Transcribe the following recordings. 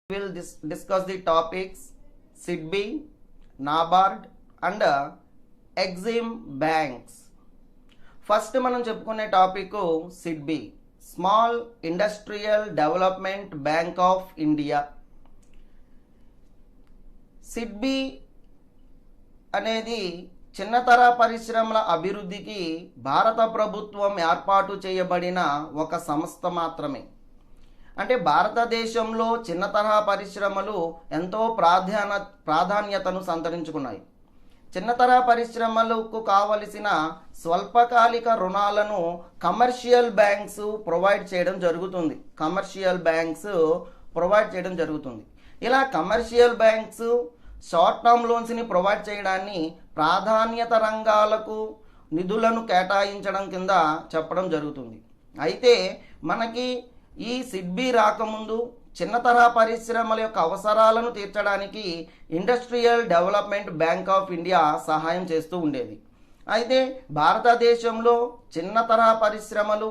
We will discuss the topics SIDBI, NABARD and Exim Banks. First మనం చెప్పుకునే topic SIDBI, small industrial development bank of India. SIDBI అనేది చిన్నతర పరిశ్రమల అభివృద్ధికి భారత ప్రభుత్వం ఏర్పాటు చేయబడిన ఒక సంస్థ మాత్రమే. అంటే భారతదేశంలో చిన్న తరహా పరిశ్రమలు ఎంతో ప్రాధాన్యతను సంతరించుకున్నాయి. చిన్న తరహా పరిశ్రమలకు కావలసిన స్వల్పకాలిక రుణాలను కమర్షియల్ బ్యాంక్స్ ప్రొవైడ్ చేయడం జరుగుతుంది. ఇలా కమర్షియల్ బ్యాంక్స్ షార్ట్ టర్మ్ లోన్స్ని ప్రొవైడ్ చేయడాన్ని ప్రాధాన్యత రంగాలకు నిధులను కేటాయించడం కింద చెప్పడం జరుగుతుంది. అయితే మనకి ఈ సిడ్బి రాకముందు చిన్న తరహా పరిశ్రమల యొక్క అవసరాలను తీర్చడానికి industrial development bank of India సహాయం చేస్తూ ఉండేది. అయితే భారతదేశంలో చిన్న తరహా పరిశ్రమలు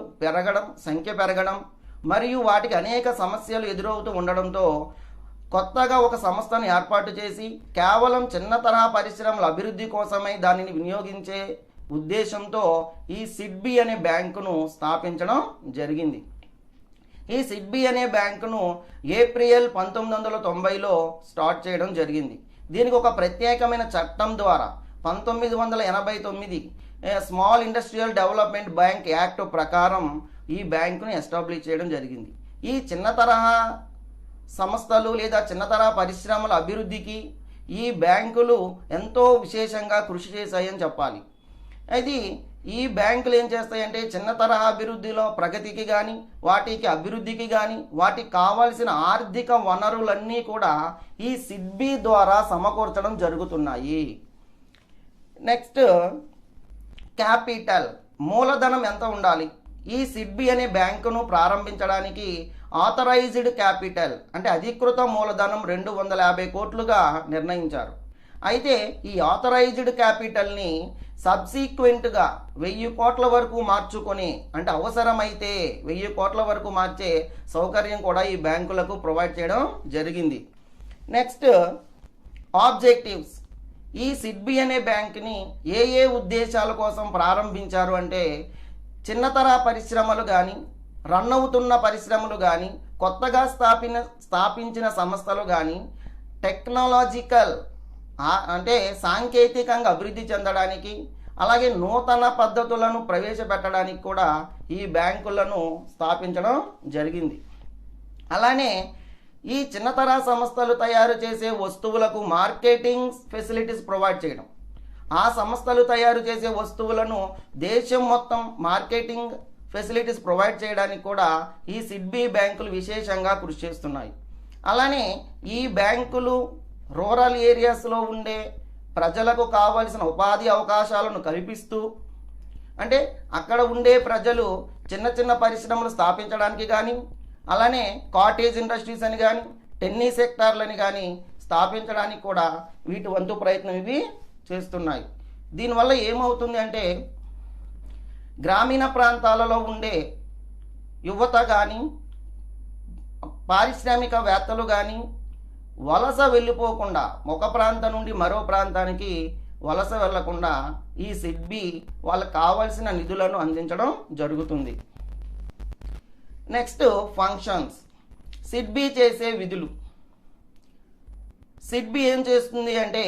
సంఖ్య పెరగడం మరియు వాటికి అనేక సమస్యలు ఎదురవుతూ ఉండడంతో కొత్తగా ఒక సంస్థను ఏర్పాటు చేసి కేవలం చిన్న తరహా పరిశ్రమల అభివృద్ధి కోసమై దానిని వినియోగించే ఉద్దేశంతో ఈ సిడ్బి అనే బ్యాంకును స్థాపించడం జరిగింది. ఈ సిడ్బి అనే బ్యాంకును ఏప్రిల్ 1990లో స్టార్ట్ చేయడం జరిగింది. దీనికి ఒక ప్రత్యేకమైన చట్టం ద్వారా 1989 small industrial development bank act ప్రకారం ఈ బ్యాంకును ఎస్టాబ్లిష్ చేయడం జరిగింది. ఈ చిన్న తరహా సంస్థలు లేదా చిన్న తరహా పరిశ్రమల అభివృద్ధికి ఈ బ్యాంకులు ఎంతో విశేషంగా కృషి చేశాయని చెప్పాలి. అది ఈ బ్యాంకులు ఏం చేస్తాయంటే చిన్న తరహా అభివృద్ధిలో ప్రగతికి కానీ వాటికి అభివృద్ధికి కానీ వాటికి కావాల్సిన ఆర్థిక వనరులన్నీ కూడా ఈ సిడ్బి ద్వారా సమకూర్చడం జరుగుతున్నాయి. నెక్స్ట్, క్యాపిటల్, మూలధనం ఎంత ఉండాలి? ఈ సిడ్బి అనే బ్యాంకును ప్రారంభించడానికి ఆథరైజ్డ్ క్యాపిటల్ అంటే అధికృత మూలధనం 250 కోట్లుగా నిర్ణయించారు. అయితే ఈ ఆథరైజ్డ్ క్యాపిటల్ని సబ్సిక్వెంట్గా 1000 కోట్ల వరకు మార్చుకొని, అంటే అవసరమైతే 1000 కోట్ల వరకు మార్చే సౌకర్యం కూడా ఈ బ్యాంకులకు ప్రొవైడ్ చేయడం జరిగింది. Next, objectives. ఈ సిడ్బి అనే బ్యాంక్ని ఏ ఉద్దేశాల కోసం ప్రారంభించారు అంటే చిన్న తరహా పరిశ్రమలు కానీ, రన్ అవుతున్న పరిశ్రమలు కానీ, కొత్తగా స్థాపించిన సంస్థలు కానీ టెక్నాలజికల్ అంటే సాంకేతికంగా అభివృద్ధి చెందడానికి, అలాగే నూతన పద్ధతులను ప్రవేశపెట్టడానికి కూడా ఈ బ్యాంకులను స్థాపించడం జరిగింది. అలానే ఈ చిన్న తరహా సంస్థలు తయారు చేసే వస్తువులకు మార్కెటింగ్ ఫెసిలిటీస్ ప్రొవైడ్ చేయడం, ఆ సంస్థలు తయారు చేసే వస్తువులను దేశం మొత్తం మార్కెటింగ్ ఫెసిలిటీస్ ప్రొవైడ్ చేయడానికి కూడా ఈ సిడ్బి బ్యాంకులు విశేషంగా కృషి చేస్తున్నాయి. అలానే ఈ బ్యాంకులు రూరల్ ఏరియాస్లో ఉండే ప్రజలకు కావలసిన ఉపాధి అవకాశాలను కల్పిస్తూ, అంటే అక్కడ ఉండే ప్రజలు చిన్న చిన్న పరిశ్రమలు స్థాపించడానికి కానీ, అలానే కాటేజ్ ఇండస్ట్రీస్ అని కానీ, టెన్నిస్ సెక్టార్లని కానీ స్థాపించడానికి కూడా వీటి వంతు ప్రయత్నం ఇవి చేస్తున్నాయి. దీనివల్ల ఏమవుతుంది అంటే గ్రామీణ ప్రాంతాలలో ఉండే యువత కానీ, పారిశ్రామికవేత్తలు కానీ వలస వెళ్ళిపోకుండా, ఒక ప్రాంతం నుండి మరో ప్రాంతానికి వలస వెళ్లకుండా ఈ సిడ్బి వాళ్ళకు కావాల్సిన నిధులను అందించడం జరుగుతుంది. Next, functions. సిడ్బి చేసే విధులు. సిడ్బి ఏం చేస్తుంది అంటే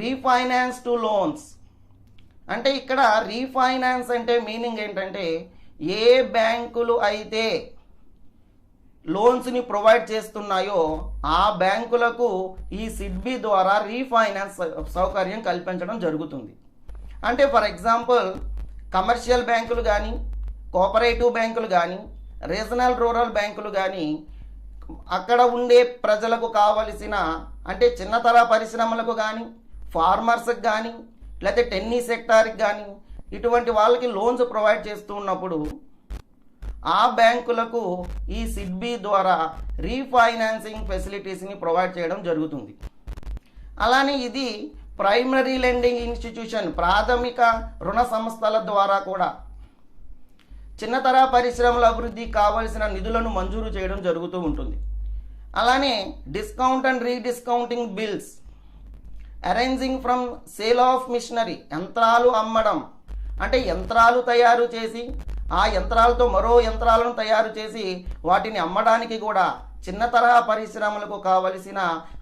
రీఫైనాన్స్ టు లోన్స్. అంటే ఇక్కడ రీఫైనాన్స్ అంటే మీనింగ్ ఏంటంటే ఏ బ్యాంకులు అయితే లోన్స్ని ప్రొవైడ్ చేస్తున్నాయో ఆ బ్యాంకులకు ఈ సిడ్బి ద్వారా రీఫైనాన్స్ సౌకర్యం కల్పించడం జరుగుతుంది. అంటే ఫర్ ఎగ్జాంపుల్ కమర్షియల్ బ్యాంకులు కానీ, కోఆపరేటివ్ బ్యాంకులు కానీ, రీజనల్ రూరల్ బ్యాంకులు కానీ అక్కడ ఉండే ప్రజలకు కావలసిన, అంటే చిన్న తరహా పరిశ్రమలకు కానీ, ఫార్మర్స్కి కానీ, లేకపోతే టెన్నిస్ సెక్టార్కి కానీ ఇటువంటి వాళ్ళకి లోన్స్ ప్రొవైడ్ చేస్తూ ఉన్నప్పుడు ఆ బ్యాంకులకు ఈ సిడ్బి ద్వారా రీఫైనాన్సింగ్ ఫెసిలిటీస్ని ప్రొవైడ్ చేయడం జరుగుతుంది. అలానే ఇది ప్రైమరీ లెండింగ్ ఇన్స్టిట్యూషన్, ప్రాథమిక రుణ సంస్థల ద్వారా కూడా చిన్న తరహా పరిశ్రమల అభివృద్ధికి కావలసిన నిధులను మంజూరు చేయడం జరుగుతూ ఉంటుంది. అలానే discount and rediscounting bills, arranging from sale of machinery, యంత్రాలు అమ్మడం అంటే యంత్రాలు తయారు చేసి ఆ యంత్రాలతో మరో యంత్రాలను తయారు చేసి వాటిని అమ్మడానికి కూడా చిన్న తరహా పరిశ్రమలకు కావలసిన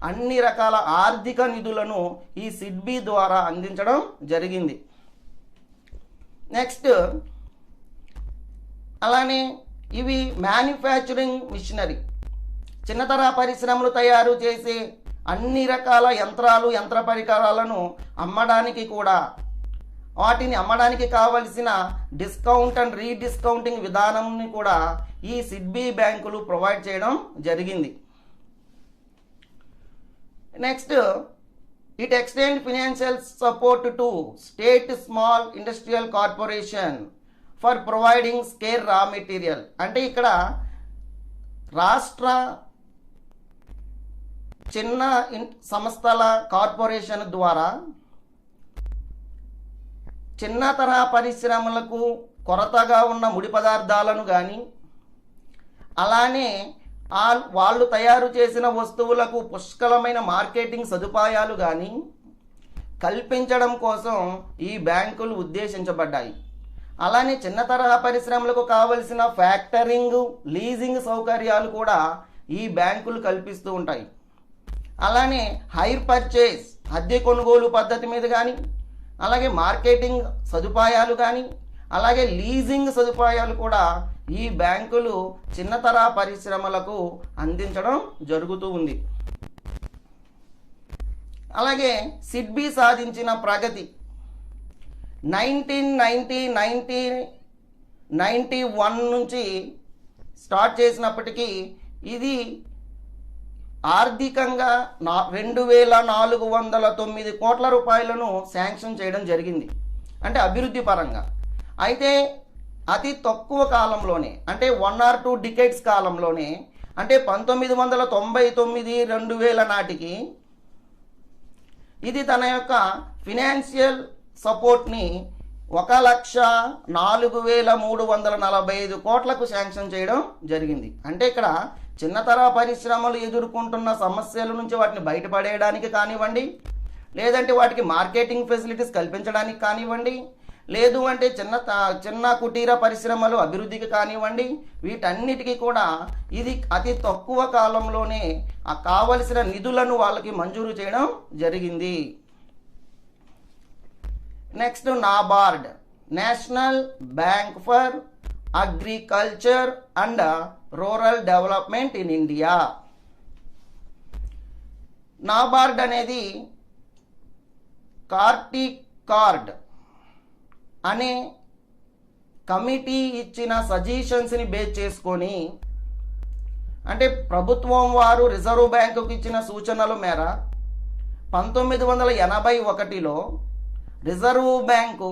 అన్ని రకాల ఆర్థిక నిధులను ఈ సిడ్బీ ద్వారా అందించడం జరిగింది. నెక్స్ట్ అలానే ఇవి మ్యానుఫ్యాక్చరింగ్ మిషనరీ, చిన్న తరహా పరిశ్రమలు తయారు చేసే అన్ని రకాల యంత్రాలు యంత్ర పరికరాలను అమ్మడానికి కూడా వాటిని అమ్మడానికి కావలసిన డిస్కౌంట్ అండ్ రీడిస్కౌంటింగ్ విధానంని కూడా ఈ సిడ్బీ బ్యాంకులు ప్రొవైడ్ చేయడం జరిగింది. Next it extend financial support to state small industrial corporation for providing scarce raw material. అంటే ఇక్కడ రాష్ట్ర చిన్న సంస్థల కార్పొరేషన్ ద్వారా చిన్న తరహా పరిశ్రమలకు కొరతగా ఉన్న ముడి పదార్థాలను కానీ అలానే వాళ్ళు తయారు చేసిన వస్తువులకు పుష్కలమైన మార్కెటింగ్ సదుపాయాలు కానీ కల్పించడం కోసం ఈ బ్యాంకులు ఉద్దేశించబడ్డాయి. అలానే చిన్న తరహా పరిశ్రమలకు కావలసిన ఫ్యాక్టరింగ్ లీజింగ్ సౌకర్యాలు కూడా ఈ బ్యాంకులు కల్పిస్తూ ఉంటాయి. అలానే హైర్ పర్చేస్ అద్దె కొనుగోలు పద్ధతి మీద కానీ అలాగే మార్కెటింగ్ సదుపాయాలు కానీ అలాగే లీజింగ్ సదుపాయాలు కూడా ఈ బ్యాంకులు చిన్న తరహా పరిశ్రమలకు అందించడం జరుగుతూ ఉంది. అలాగే సిడ్బీ సాధించిన ప్రగతి 1991 నుంచి స్టార్ట్ చేసినప్పటికీ ఇది ఆర్థికంగా 2409 కోట్ల రూపాయలను శాంక్షన్ చేయడం జరిగింది, అంటే అభివృద్ధి పరంగా. అయితే అతి తక్కువ కాలంలోనే అంటే 1 or 2 డికేడ్స్ కాలంలోనే అంటే 1999-2000 నాటికి ఇది తన యొక్క ఫినాన్షియల్ సపోర్ట్ని 1,04,345 కోట్లకు శాంక్షన్ చేయడం జరిగింది. అంటే ఇక్కడ చిన్న తరహా పరిశ్రమలు ఎదుర్కొంటున్న సమస్యల నుంచి వాటిని బయటపడేయడానికి కానివ్వండి, లేదంటే వాటికి మార్కెటింగ్ ఫెసిలిటీస్ కల్పించడానికి కానివ్వండి, లేదు అంటే చిన్న కుటీర పరిశ్రమలు అభివృద్ధికి కానివ్వండి, వీటన్నిటికీ కూడా ఇది అతి తక్కువ కాలంలోనే కావలసిన నిధులను వాళ్ళకి మంజూరు చేయడం జరిగింది. Next NABARD, national bank for agriculture and rural development in India. NABARD అనేది కార్డ్ అనే కమిటీ ఇచ్చిన సజెషన్స్ని బేస్ చేసుకొని అంటే ప్రభుత్వం వారు రిజర్వ్ బ్యాంకుకు ఇచ్చిన సూచనల మేర 1981లో రిజర్వ్ బ్యాంకు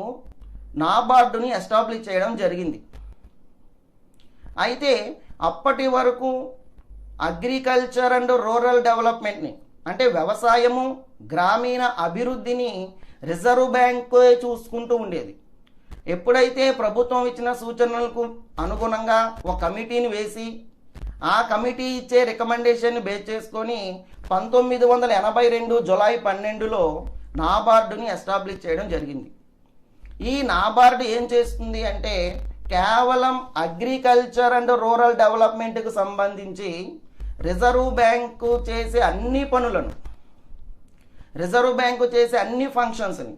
నాబార్డుని ఎస్టాబ్లిష్ చేయడం జరిగింది. అయితే అప్పటి వరకు అగ్రికల్చర్ అండ్ రూరల్ డెవలప్మెంట్ని అంటే వ్యవసాయము గ్రామీణ అభివృద్ధిని రిజర్వ్ బ్యాంకు చూసుకుంటూ ఉండేది. ఎప్పుడైతే ప్రభుత్వం ఇచ్చిన సూచనలకు అనుగుణంగా ఒక కమిటీని వేసి ఆ కమిటీ ఇచ్చే రికమెండేషన్ని బేస్ చేసుకొని 1982 జూలై 12లో నాబార్డుని ఎస్టాబ్లిష్ చేయడం జరిగింది. ఈ నాబార్డు ఏం చేస్తుంది అంటే కేవలం అగ్రికల్చర్ అండ్ రూరల్ డెవలప్మెంట్కు సంబంధించి రిజర్వ్ బ్యాంకు చేసే అన్ని పనులను రిజర్వ్ బ్యాంకు చేసే అన్ని ఫంక్షన్స్ని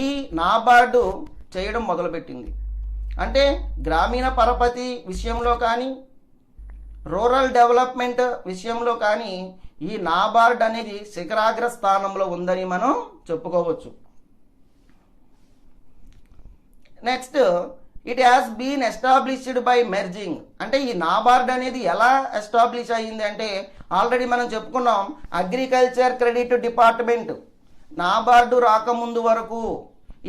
ఈ నాబార్డు చేయడం మొదలుపెట్టింది. అంటే గ్రామీణ పరపతి విషయంలో కానీ రూరల్ డెవలప్మెంట్ విషయంలో కానీ ఈ నాబార్డ్ అనేది శిఖరాగ్ర స్థానంలో ఉందని మనం చెప్పుకోవచ్చు. Next it has been established by merging. అంటే ఈ నాబార్డ్ అనేది ఎలా ఎస్టాబ్లిష్ అయ్యింది అంటే ఆల్రెడీ మనం చెప్పుకున్నాం, అగ్రికల్చర్ క్రెడిట్ డిపార్ట్మెంట్ నాబార్డు రాకముందు వరకు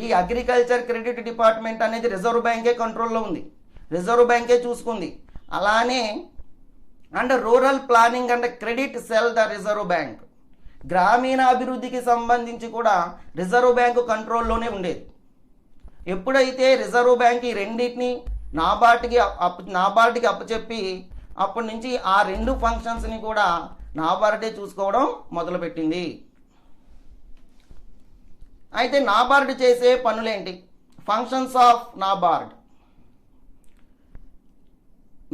ఈ అగ్రికల్చర్ క్రెడిట్ డిపార్ట్మెంట్ అనేది రిజర్వ్ బ్యాంకే కంట్రోల్లో ఉంది, రిజర్వ్ బ్యాంకే చూసుకుంది. అలానే and rural planning and credit cell the reserve bank, గ్రామీణ అభివృద్ధికి సంబంధించి కూడా రిజర్వ్ బ్యాంకు కంట్రోల్లోనే ఉండేది. ఎప్పుడైతే రిజర్వ్ బ్యాంక్ ఈ రెండింటిని నాబార్డుకి అప్పచెప్పి అప్పటి నుంచి ఆ రెండు ఫంక్షన్స్ని కూడా నాబార్డే చూసుకోవడం మొదలుపెట్టింది. అయితే నాబార్డు చేసే పనులేంటి? Functions of NABARD.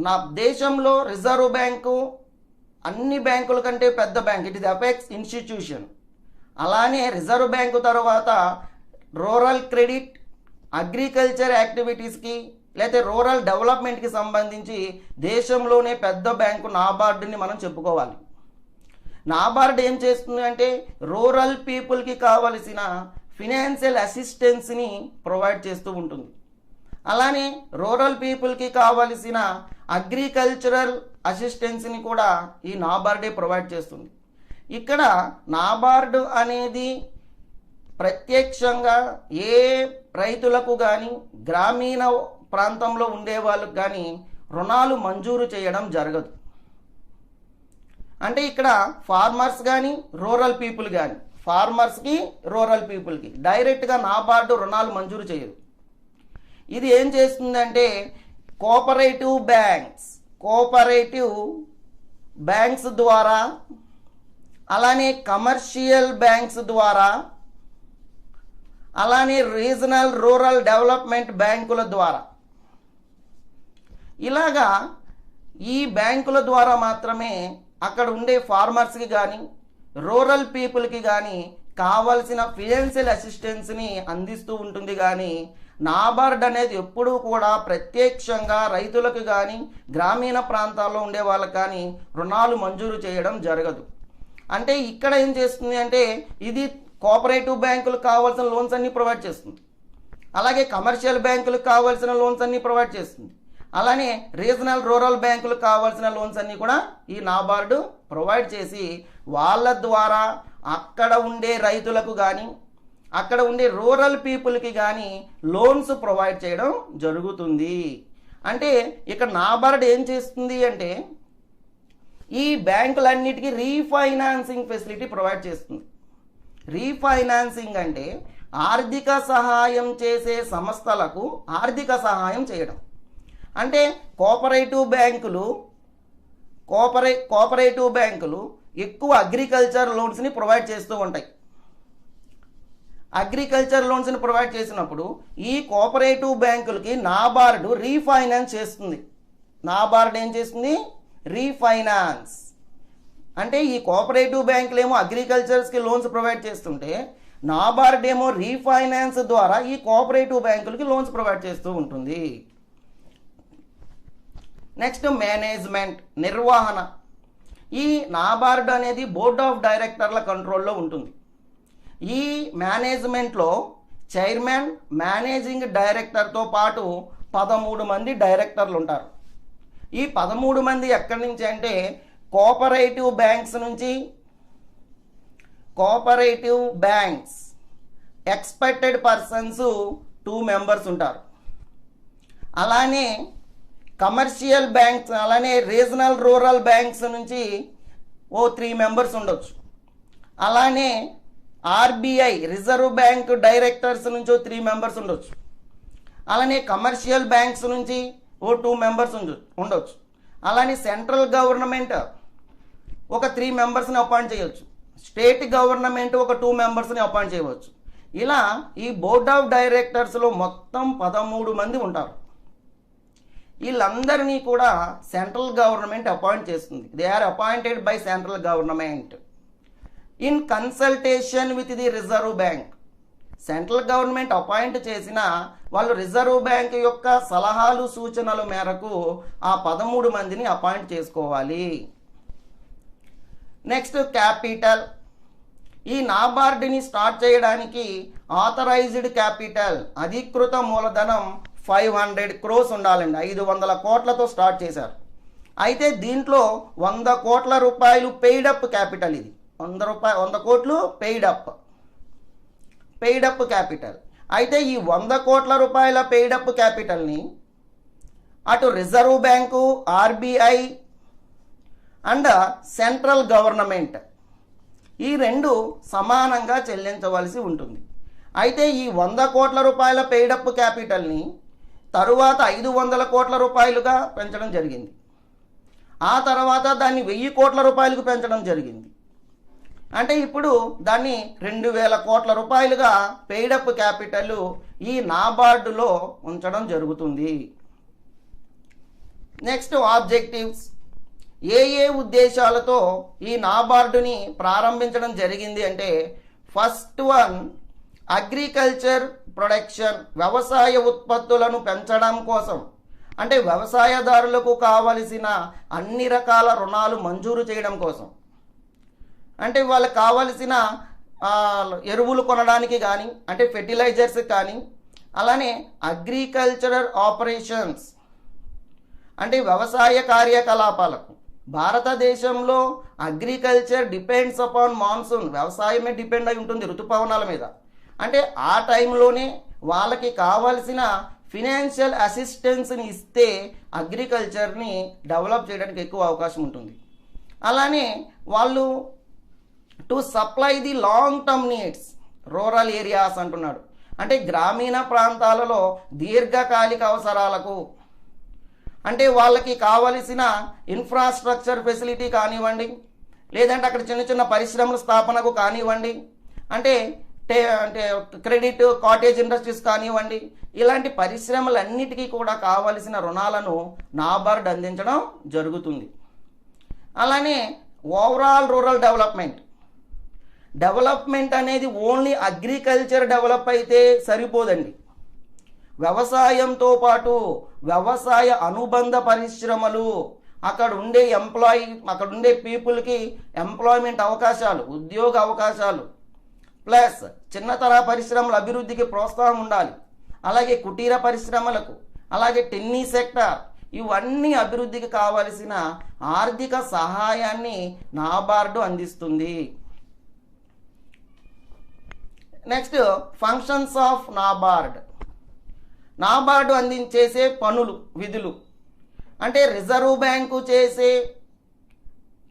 నా దేశంలో రిజర్వ్ బ్యాంకు అన్ని బ్యాంకుల కంటే పెద్ద bank, it is apex institution. అలానే రిజర్వ్ బ్యాంకు తర్వాత రూరల్ క్రెడిట్, అగ్రికల్చర్ యాక్టివిటీస్కి లేకపోతే రూరల్ డెవలప్మెంట్కి సంబంధించి దేశంలోనే పెద్ద బ్యాంకు నాబార్డుని మనం చెప్పుకోవాలి. నాబార్డ్ ఏం చేస్తుంది అంటే రూరల్ పీపుల్కి కావలసిన ఫినాన్షియల్ అసిస్టెన్స్ని ప్రొవైడ్ చేస్తూ ఉంటుంది. అలానే రూరల్ పీపుల్కి కావలసిన అగ్రికల్చరల్ అసిస్టెన్స్ని కూడా ఈ నాబార్డే ప్రొవైడ్ చేస్తుంది. ఇక్కడ నాబార్డు అనేది ప్రత్యక్షంగా ఏ రైతులకు కానీ గ్రామీణ ప్రాంతంలో ఉండే వాళ్ళకు కానీ రుణాలు మంజూరు చేయడం జరగదు. అంటే ఇక్కడ ఫార్మర్స్ కానీ రూరల్ పీపుల్ కానీ, ఫార్మర్స్కి రూరల్ పీపుల్కి డైరెక్ట్గా నాబార్డు రుణాలు మంజూరు చేయదు. ఇది ఏం చేస్తుందంటే కోఆపరేటివ్ బ్యాంక్స్ ద్వారా, అలానే కమర్షియల్ బ్యాంక్స్ ద్వారా, అలానే రీజనల్ రూరల్ డెవలప్మెంట్ బ్యాంకుల ద్వారా, ఇలాగా ఈ బ్యాంకుల ద్వారా మాత్రమే అక్కడ ఉండే ఫార్మర్స్కి కానీ రూరల్ పీపుల్కి కానీ కావలసిన ఫినాన్షియల్ అసిస్టెన్స్ని అందిస్తూ ఉంటుంది. కానీ నాబార్డ్ అనేది ఎప్పుడూ కూడా ప్రత్యక్షంగా రైతులకు కానీ గ్రామీణ ప్రాంతాల్లో ఉండే వాళ్ళకి కానీ రుణాలు మంజూరు చేయడం జరగదు. అంటే ఇక్కడ ఏం చేస్తుంది అంటే ఇది కోఆపరేటివ్ బ్యాంకులకు కావాల్సిన లోన్స్ అన్నీ ప్రొవైడ్ చేస్తుంది, అలాగే కమర్షియల్ బ్యాంకులకు కావాల్సిన లోన్స్ అన్నీ ప్రొవైడ్ చేస్తుంది, అలానే రీజనల్ రూరల్ బ్యాంకులకు కావాల్సిన లోన్స్ అన్నీ కూడా ఈ నాబార్డు ప్రొవైడ్ చేసి వాళ్ళ ద్వారా అక్కడ ఉండే రైతులకు కానీ అక్కడ ఉండే రూరల్ పీపుల్కి కానీ లోన్స్ ప్రొవైడ్ చేయడం జరుగుతుంది. అంటే ఇక్కడ నాబార్డ్ ఏం చేస్తుంది అంటే ఈ బ్యాంకులన్నిటికీ రీఫైనాన్సింగ్ ఫెసిలిటీ ప్రొవైడ్ చేస్తుంది. రీఫైనాన్సింగ్ అంటే ఆర్థిక సహాయం చేసే సంస్థలకు ఆర్థిక సహాయం చేయడం. అంటే కోఆపరేటివ్ బ్యాంకులు ఎక్కువ అగ్రికల్చర్ లోన్స్ని ప్రొవైడ్ చేస్తూ ఉంటాయి. అగ్రికల్చర్ లోన్స్ని ప్రొవైడ్ చేసినప్పుడు ఈ కోఆపరేటివ్ బ్యాంకులకి నాబార్డు రీఫైనాన్స్ చేస్తుంది. నాబార్డు ఏం చేస్తుంది? రీఫైనాన్స్. అంటే ఈ కోఆపరేటివ్ బ్యాంకులు ఏమో అగ్రికల్చర్స్కి లోన్స్ ప్రొవైడ్ చేస్తుంటే నాబార్డు ఏమో రీఫైనాన్స్ ద్వారా ఈ కోఆపరేటివ్ బ్యాంకులకి లోన్స్ ప్రొవైడ్ చేస్తూ ఉంటుంది. నెక్స్ట్ మేనేజ్మెంట్, నిర్వహణ. ఈ నాబార్డు అనేది బోర్డ్ ఆఫ్ డైరెక్టర్ల కంట్రోల్లో ఉంటుంది. ఈ మేనేజ్మెంట్లో చైర్మన్, మేనేజింగ్ డైరెక్టర్తో పాటు 13 మంది డైరెక్టర్లు ఉంటారు. ఈ 13 మంది ఎక్కడి నుంచి అంటే cooperative banks expected persons 2 members ఉంటారు. అలానే కమర్షియల్ బ్యాంక్స్, అలానే రీజనల్ రూరల్ బ్యాంక్స్ నుంచి 3 మెంబర్స్ ఉండొచ్చు. అలానే ఆర్బీఐ రిజర్వ్ బ్యాంక్ డైరెక్టర్స్ నుంచి 3 మెంబర్స్ ఉండొచ్చు. అలానే కమర్షియల్ బ్యాంక్స్ నుంచి 2 మెంబర్స్ ఉండొచ్చు. అలానే సెంట్రల్ గవర్నమెంట్ ఒక 3 మెంబర్స్ని అపాయింట్ చేయవచ్చు. స్టేట్ గవర్నమెంట్ ఒక 2 మెంబర్స్ని అపాయింట్ చేయవచ్చు. ఇలా ఈ బోర్డ్ ఆఫ్ డైరెక్టర్స్లో మొత్తం 13 మంది ఉంటారు. వీళ్ళందరినీ కూడా సెంట్రల్ గవర్నమెంట్ అపాయింట్ చేస్తుంది. They are appointed by central government in consultation with the reserve bank. Central government appoint చేసిన వాళ్ళు రిజర్వ్ బ్యాంక్ యొక్క సలహాలు సూచనల మేరకు ఆ 13 మందిని అపాయింట్ చేసుకోవాలి. Next capital. ఈ నాబార్డుని స్టార్ట్ చేయడానికి ఆథరైజ్డ్ క్యాపిటల్, అధికృత మూలధనం 500 crores ఉండాలండి. 500 కోట్లతో స్టార్ట్ చేశారు. అయితే దీంట్లో 100 కోట్ల రూపాయలు పెయిడ్ అప్ క్యాపిటల్. ఇది 100 కోట్లు పెయిడ్ అప్ క్యాపిటల్. అయితే ఈ 100 కోట్ల రూపాయల పెయిడ్ అప్ క్యాపిటల్ని అటు reserve bank, RBI and central government ఈ 2 సమానంగా చెల్లించవలసి ఉంటుంది. అయితే ఈ 100 కోట్ల రూపాయల పెయిడ్ అప్ క్యాపిటల్ని తరువాత 500 కోట్ల రూపాయలుగా పెంచడం జరిగింది. ఆ తర్వాత దాన్ని 1000 కోట్ల రూపాయలకు పెంచడం జరిగింది. అంటే ఇప్పుడు దాన్ని 2000 కోట్ల రూపాయలుగా పెయిడప్ క్యాపిటల్ ఈ నాబార్డులో ఉంచడం జరుగుతుంది. Next objectives. ఏ ఉద్దేశాలతో ఈ నాబార్డుని ప్రారంభించడం జరిగింది అంటే, ఫస్ట్ వన్ అగ్రికల్చర్ ప్రొడక్షన్, వ్యవసాయ ఉత్పత్తులను పెంచడం కోసం, అంటే వ్యవసాయదారులకు కావలసిన అన్ని రకాల రుణాలు మంజూరు చేయడం కోసం, అంటే వాళ్ళకి కావలసిన ఎరువులు కొనడానికి కానీ, అంటే ఫెర్టిలైజర్స్ కానీ, అలానే అగ్రికల్చరల్ ఆపరేషన్స్ అంటే వ్యవసాయ కార్యకలాపాలకు. భారతదేశంలో అగ్రికల్చర్ డిపెండ్స్ అపాన్ మాన్సూన్, వ్యవసాయమే డిపెండ్ అయి ఉంటుంది ఋతుపవనాల మీద. అంటే ఆ టైంలోనే వాళ్ళకి కావాల్సిన ఫినాన్షియల్ అసిస్టెన్స్ని ఇస్తే అగ్రికల్చర్ని డెవలప్ చేయడానికి ఎక్కువ అవకాశం ఉంటుంది. అలానే వాళ్ళు to supply the long term needs rural areas అంటున్నాడు, అంటే గ్రామీణ ప్రాంతాలలో దీర్ఘకాలిక అవసరాలకు, అంటే వాళ్ళకి కావలసిన ఇన్ఫ్రాస్ట్రక్చర్ ఫెసిలిటీ కానివ్వండి, లేదంటే అక్కడ చిన్న చిన్న పరిశ్రమల స్థాపనకు కానివ్వండి, అంటే క్రెడిట్ కాటేజ్ ఇండస్ట్రీస్ కానివ్వండి, ఇలాంటి పరిశ్రమలన్నిటికీ కూడా కావలసిన రుణాలను నాబార్డ్ అందించడం జరుగుతుంది. అలానే ఓవరాల్ రూరల్ డెవలప్మెంట్ అనేది ఓన్లీ అగ్రికల్చర్ డెవలప్ అయితే సరిపోదండి. వ్యవసాయంతో పాటు వ్యవసాయ అనుబంధ పరిశ్రమలు, అక్కడ ఉండే పీపుల్కి ఎంప్లాయ్మెంట్ అవకాశాలు, ఉద్యోగ అవకాశాలు, ప్లస్ చిన్నతర పరిశ్రమల అభివృద్ధికి ప్రోత్సాహం ఉండాలి. అలాగే కుటీర పరిశ్రమలకు, అలాగే టెన్నీ సెక్టార్, ఇవన్నీ అభివృద్ధికి కావలసిన ఆర్థిక సహాయాన్ని నాబార్డు అందిస్తుంది. నెక్స్ట్ ఫంక్షన్స్ ఆఫ్ నాబార్డు అందించేసే పనులు, విధులు. అంటే రిజర్వ్ బ్యాంకు చేసే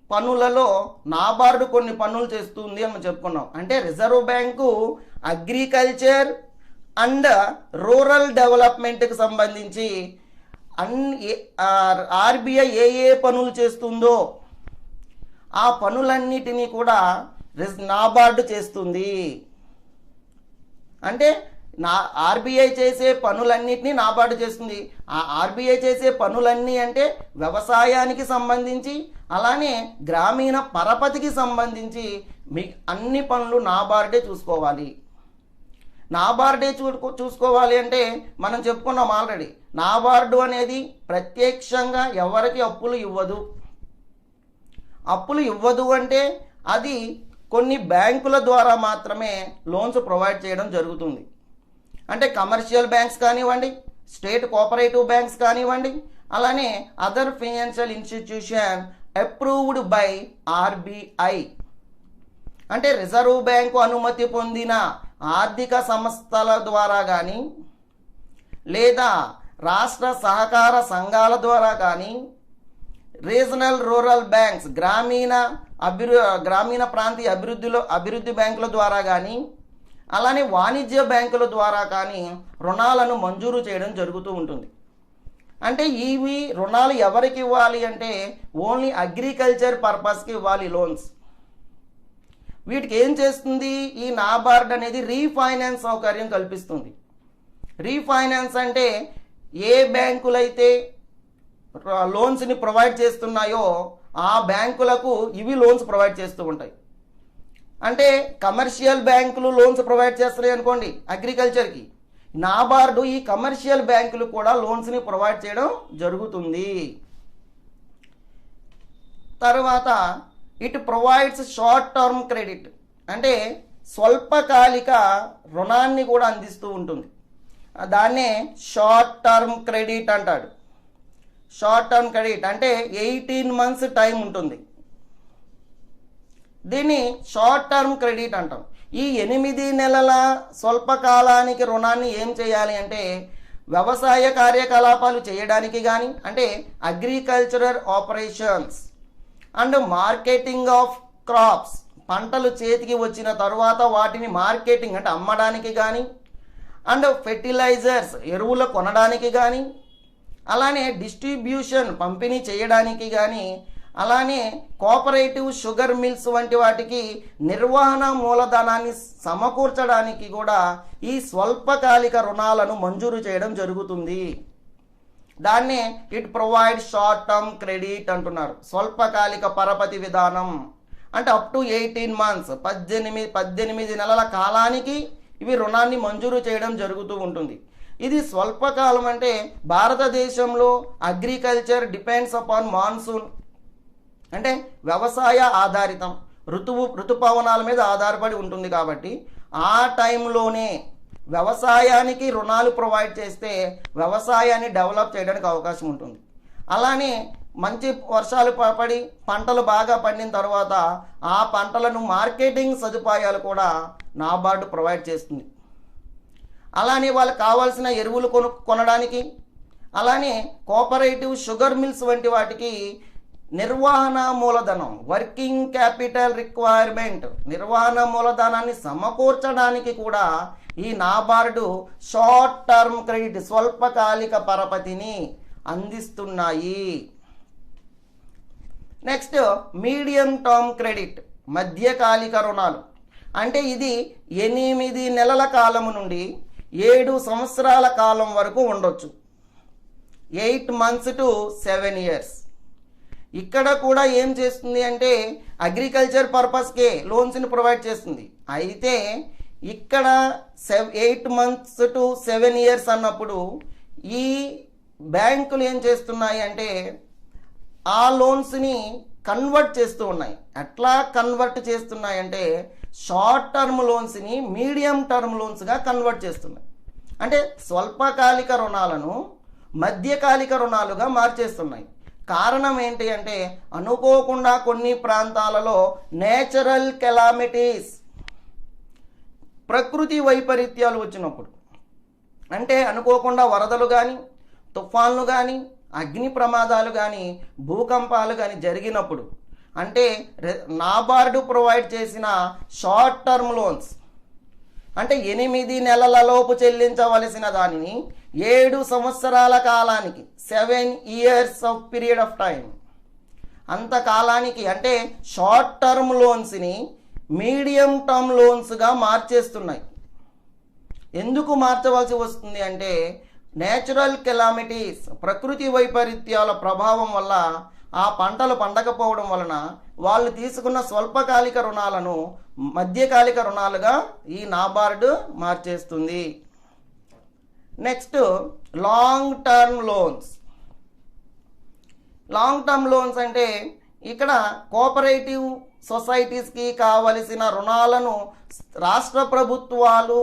పనులలో నాబార్డు కొన్ని పనులు చేస్తుంది అని మనం చెప్పుకున్నాం. అంటే reserve bank agriculture and rural డెవలప్మెంట్కి సంబంధించి ఆర్బీఐ ఏ పనులు చేస్తుందో ఆ పనులన్నిటినీ కూడా నాబార్డు చేస్తుంది. అంటే ఆర్బీఐ చేసే పనులన్నిటినీ నాబార్డు చేస్తుంది. ఆ ఆర్బీఐ చేసే పనులన్నీ అంటే వ్యవసాయానికి సంబంధించి, అలానే గ్రామీణ పరపతికి సంబంధించి అన్ని పనులు నాబార్డే చూసుకోవాలి. చూసుకోవాలి అంటే మనం చెప్పుకున్నాం ఆల్రెడీ, నాబార్డు అనేది ప్రత్యక్షంగా ఎవరికి అప్పులు ఇవ్వదు అంటే అది కొన్ని బ్యాంకుల ద్వారా మాత్రమే లోన్స్ ప్రొవైడ్ చేయడం జరుగుతుంది. అంటే కమర్షియల్ బ్యాంక్స్ కానివ్వండి, స్టేట్ కోఆపరేటివ్ బ్యాంక్స్ కానివ్వండి, అలానే other financial institution approved by RBI, అంటే రిజర్వ్ బ్యాంకు అనుమతి పొందిన ఆర్థిక సంస్థల ద్వారా కానీ, లేదా రాష్ట్ర సహకార సంఘాల ద్వారా కానీ, రీజనల్ రూరల్ బ్యాంక్స్ గ్రామీణ ప్రాంతీయ అభివృద్ధి బ్యాంకుల ద్వారా కానీ, అలానే వాణిజ్య బ్యాంకుల ద్వారా కానీ రుణాలను మంజూరు చేయడం జరుగుతూ ఉంటుంది. అంటే ఇవి రుణాలు ఎవరికి ఇవ్వాలి అంటే ఓన్లీ అగ్రికల్చర్ పర్పస్కి ఇవ్వాలి లోన్స్. వీటికి ఏం చేస్తుంది ఈ నాబార్డ్ అనేది? రీఫైనాన్స్ సౌకర్యం కల్పిస్తుంది. రీఫైనాన్స్ అంటే ఏ బ్యాంకులైతే లోన్స్ని ప్రొవైడ్ చేస్తున్నాయో ఆ బ్యాంకులకు ఇవి లోన్స్ ప్రొవైడ్ చేస్తూ ఉంటాయి. అంటే కమర్షియల్ బ్యాంకులు లోన్స్ ప్రొవైడ్ చేస్తున్నాయి అనుకోండి అగ్రికల్చర్కి, నాబార్డు ఈ కమర్షియల్ బ్యాంకులు కూడా లోన్స్ని ప్రొవైడ్ చేయడం జరుగుతుంది. తర్వాత it provides short term credit, అంటే స్వల్పకాలిక రుణాన్ని కూడా అందిస్తూ ఉంటుంది. దాన్నే షార్ట్ టర్మ్ క్రెడిట్ అంటాడు. షార్ట్ టర్మ్ క్రెడిట్ అంటే 18 months టైం ఉంటుంది. దీన్ని షార్ట్ టర్మ్ క్రెడిట్ అంటాం. ఈ 8 నెలల స్వల్పకాలానికి రుణాన్ని ఏం చేయాలి అంటే వ్యవసాయ కార్యకలాపాలు చేయడానికి కానీ, అంటే agricultural operations and marketing of crops, పంటలు చేతికి వచ్చిన తర్వాత వాటిని మార్కెటింగ్ అంటే అమ్మడానికి కానీ, అండ్ ఫెర్టిలైజర్స్ ఎరువులు కొనడానికి కానీ, అలానే డిస్ట్రిబ్యూషన్ పంపిణీ చేయడానికి కానీ, అలానే కోఆపరేటివ్ షుగర్ మిల్స్ వంటి వాటికి నిర్వహణ మూలధనాన్ని సమకూర్చడానికి కూడా ఈ స్వల్పకాలిక రుణాలను మంజూరు చేయడం జరుగుతుంది. దాన్నే it provide short term credit అంటున్నారు. స్వల్పకాలిక పరపతి విధానం అంటే అప్ టు 18 months 18 నెలల కాలానికి ఇవి రుణాన్ని మంజూరు చేయడం జరుగుతూ ఉంటుంది. ఇది స్వల్పకాలం అంటే భారతదేశంలో అగ్రికల్చర్ డిపెండ్స్ అపాన్ మాన్సూన్ అంటే వ్యవసాయ ఆధారితం, ఋతుపవనాల మీద ఆధారపడి ఉంటుంది కాబట్టి ఆ టైంలోనే వ్యవసాయానికి రుణాలు ప్రొవైడ్ చేస్తే వ్యవసాయాన్ని డెవలప్ చేయడానికి అవకాశం ఉంటుంది. అలానే మంచి వర్షాలు పడి పంటలు బాగా పండిన తర్వాత ఆ పంటలను మార్కెటింగ్ సదుపాయాలు కూడా నాబార్డు ప్రొవైడ్ చేస్తుంది. అలానే వాళ్ళకి కావాల్సిన ఎరువులు కొనడానికి, అలానే కోఆపరేటివ్ షుగర్ మిల్స్ వంటి వాటికి నిర్వహణ మూలధనం వర్కింగ్ క్యాపిటల్ రిక్వైర్మెంట్ నిర్వహణ మూలధనాన్ని సమకూర్చడానికి కూడా ఈ నాబార్డు షార్ట్ టర్మ్ క్రెడిట్ స్వల్పకాలిక పరపతిని అందిస్తున్నాయి. నెక్స్ట్ మీడియం టర్మ్ క్రెడిట్ మధ్యకాలిక రుణాలు అంటే ఇది 8 నెలల కాలం నుండి 7 సంవత్సరాల కాలం వరకు ఉండొచ్చు. 8 months to 7 years. ఇక్కడ కూడా ఏం చేస్తుంది అంటే అగ్రికల్చర్ పర్పస్కే లోన్స్ని ప్రొవైడ్ చేస్తుంది. అయితే ఇక్కడ 8 months to 7 years అన్నప్పుడు ఈ బ్యాంకులు ఏం చేస్తున్నాయి అంటే ఆ లోన్స్ని కన్వర్ట్ చేస్తూ ఉన్నాయి. ఎట్లా కన్వర్ట్ చేస్తున్నాయి అంటే షార్ట్ టర్మ్ లోన్స్ని మీడియం టర్మ్ లోన్స్గా కన్వర్ట్ చేస్తున్నాయి. అంటే స్వల్పకాలిక రుణాలను మధ్యకాలిక రుణాలుగా మార్చేస్తున్నాయి. కారణం ఏంటి అంటే అనుకోకుండా కొన్ని ప్రాంతాలలో నేచురల్ కెలామిటీస్ ప్రకృతి వైపరీత్యాలు వచ్చినప్పుడు అంటే అనుకోకుండా వరదలు కానీ, తుఫాన్లు కానీ, అగ్ని ప్రమాదాలు కానీ, భూకంపాలు కానీ జరిగినప్పుడు అంటే నాబార్డు ప్రొవైడ్ చేసిన షార్ట్ టర్మ్ లోన్స్ అంటే 8 నెలలలోపు చెల్లించవలసిన దానిని 7 సంవత్సరాల కాలానికి 7 years of period of time అంత కాలానికి అంటే షార్ట్ టర్మ్ లోన్స్ని మీడియం టర్మ్ లోన్స్గా మార్చేస్తున్నాయి. ఎందుకు మార్చవలసి వస్తుంది అంటే నేచురల్ కెలామిటీస్ ప్రకృతి వైపరీత్యాల ప్రభావం వల్ల ఆ పంటలు పండకపోవడం వలన వాళ్ళు తీసుకున్న స్వల్పకాలిక రుణాలను మధ్యకాలిక రుణాలుగా ఈ నాబార్డు మార్చేస్తుంది. Next long term loans. Long term loans అంటే ఇక్కడ కోఆపరేటివ్ సొసైటీస్కి కావలసిన రుణాలను రాష్ట్ర ప్రభుత్వాలు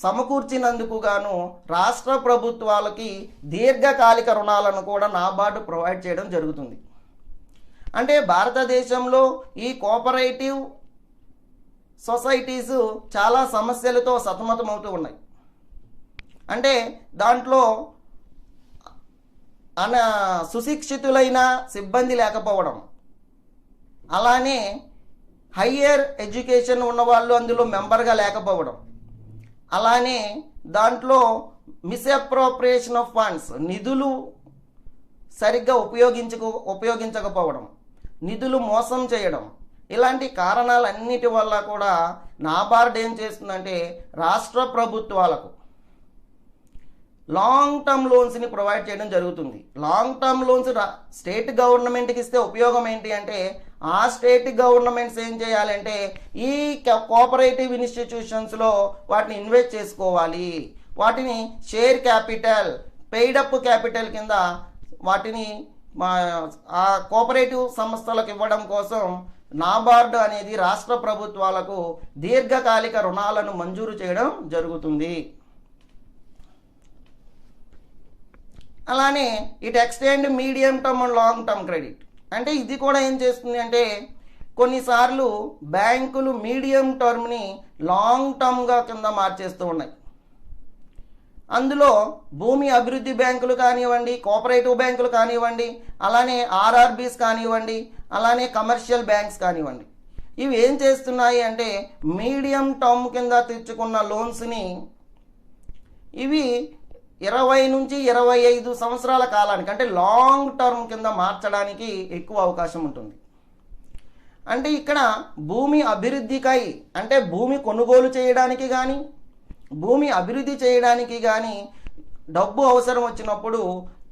సమకూర్చినందుకు గాను రాష్ట్ర ప్రభుత్వాలకి దీర్ఘకాలిక రుణాలను కూడా నాబార్డు ప్రొవైడ్ చేయడం జరుగుతుంది. అంటే భారతదేశంలో ఈ కోఆపరేటివ్ సొసైటీస్ చాలా సమస్యలతో సతమతమవుతూ ఉన్నాయి. అంటే దాంట్లో సుశిక్షితులైన సిబ్బంది లేకపోవడం, అలానే హయ్యర్ ఎడ్యుకేషన్ ఉన్నవాళ్ళు అందులో మెంబర్గా లేకపోవడం, అలానే దాంట్లో మిస్అప్రోప్రియేషన్ ఆఫ్ ఫండ్స్ నిధులు సరిగ్గా ఉపయోగించకపోవడం, నిధులు మోసం చేయడం, ఇలాంటి కారణాలన్నిటి వల్ల కూడా నాబార్డు ఏం చేస్తుందంటే రాష్ట్ర ప్రభుత్వాలకు లాంగ్ టర్మ్ లోన్స్ని ప్రొవైడ్ చేయడం జరుగుతుంది. లాంగ్ టర్మ్ లోన్స్ స్టేట్ గవర్నమెంట్కి ఇస్తే ఉపయోగం ఏంటి అంటే ఆ స్టేట్ గవర్నమెంట్స్ ఏం చేయాలంటే ఈ కోఆపరేటివ్ ఇన్స్టిట్యూషన్స్లో వాటిని ఇన్వెస్ట్ చేసుకోవాలి. వాటిని షేర్ క్యాపిటల్, పెయిడప్ క్యాపిటల్ కింద వాటిని ఆ కోఆపరేటివ్ సంస్థలకు ఇవ్వడం కోసం నాబార్డు అనేది రాష్ట్ర ప్రభుత్వాలకు దీర్ఘకాలిక రుణాలను మంజూరు చేయడం జరుగుతుంది. అలానే it extend medium term and long term credit అంటే ఇది కూడా ఏం చేస్తుంది అంటే కొన్నిసార్లు బ్యాంకులు మీడియం టర్మ్ని లాంగ్ టర్మ్గా కింద మార్చేస్తూ ఉన్నాయి. అందులో భూమి అభివృద్ధి బ్యాంకులు కానివ్వండి, కోఆపరేటివ్ బ్యాంకులు కానివ్వండి, అలానే ఆర్ఆర్బీస్ కానివ్వండి, అలానే కమర్షియల్ బ్యాంక్స్ కానివ్వండి, ఇవి ఏం చేస్తున్నాయి అంటే మీడియం టర్మ్ కింద తెచ్చుకున్న లోన్స్ని ఇవి 20 నుంచి 25 సంవత్సరాల కాలానికి అంటే లాంగ్ టర్మ్ కింద మార్చడానికి ఎక్కువ అవకాశం ఉంటుంది. అంటే ఇక్కడ భూమి అభివృద్ధికై అంటే భూమి కొనుగోలు చేయడానికి కానీ భూమి అభివృద్ధి చేయడానికి కానీ డబ్బు అవసరం వచ్చినప్పుడు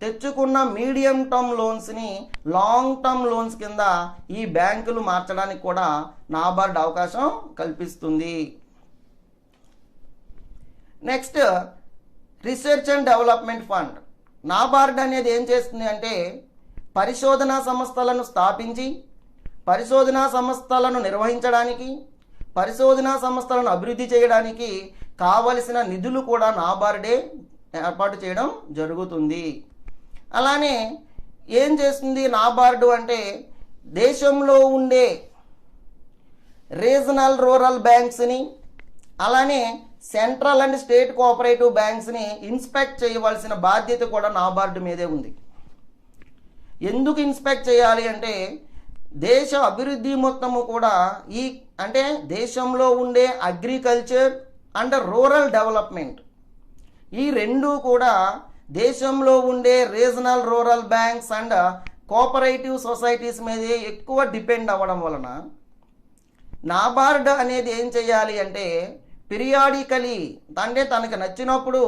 తెచ్చుకున్న మీడియం టర్మ్ లోన్స్ని లాంగ్ టర్మ్ లోన్స్ కింద ఈ బ్యాంకులు మార్చడానికి కూడా నాబార్డ్ అవకాశం కల్పిస్తుంది. Next research and development fund. NABARD అనేది ఏం చేస్తుంది అంటే పరిశోధనా సంస్థలను స్థాపించి పరిశోధనా సంస్థలను నిర్వహించడానికి పరిశోధనా సంస్థలను అభివృద్ధి చేయడానికి కావలసిన నిధులు కూడా నాబార్డే ఏర్పాటు చేయడం జరుగుతుంది. అలానే ఏం చేస్తుంది నాబార్డు అంటే దేశంలో ఉండే రీజనల్ రూరల్ బ్యాంక్స్ని అలానే సెంట్రల్ అండ్ స్టేట్ కోఆపరేటివ్ బ్యాంక్స్ని ఇన్స్పెక్ట్ చేయవలసిన బాధ్యత కూడా నాబార్డు మీదే ఉంది. ఎందుకు ఇన్స్పెక్ట్ చేయాలి అంటే దేశ అభివృద్ధి మొత్తము కూడా ఈ అంటే దేశంలో ఉండే అగ్రికల్చర్ అండ్ రూరల్ డెవలప్మెంట్ ఈ రెండు కూడా దేశంలో ఉండే regional rural banks and cooperative societies మీదే ఎక్కువ డిపెండ్ అవ్వడం వలన నాబార్డ్ అనేది ఏం చేయాలి అంటే పీరియాడికలీ అంటే తనకి నచ్చినప్పుడు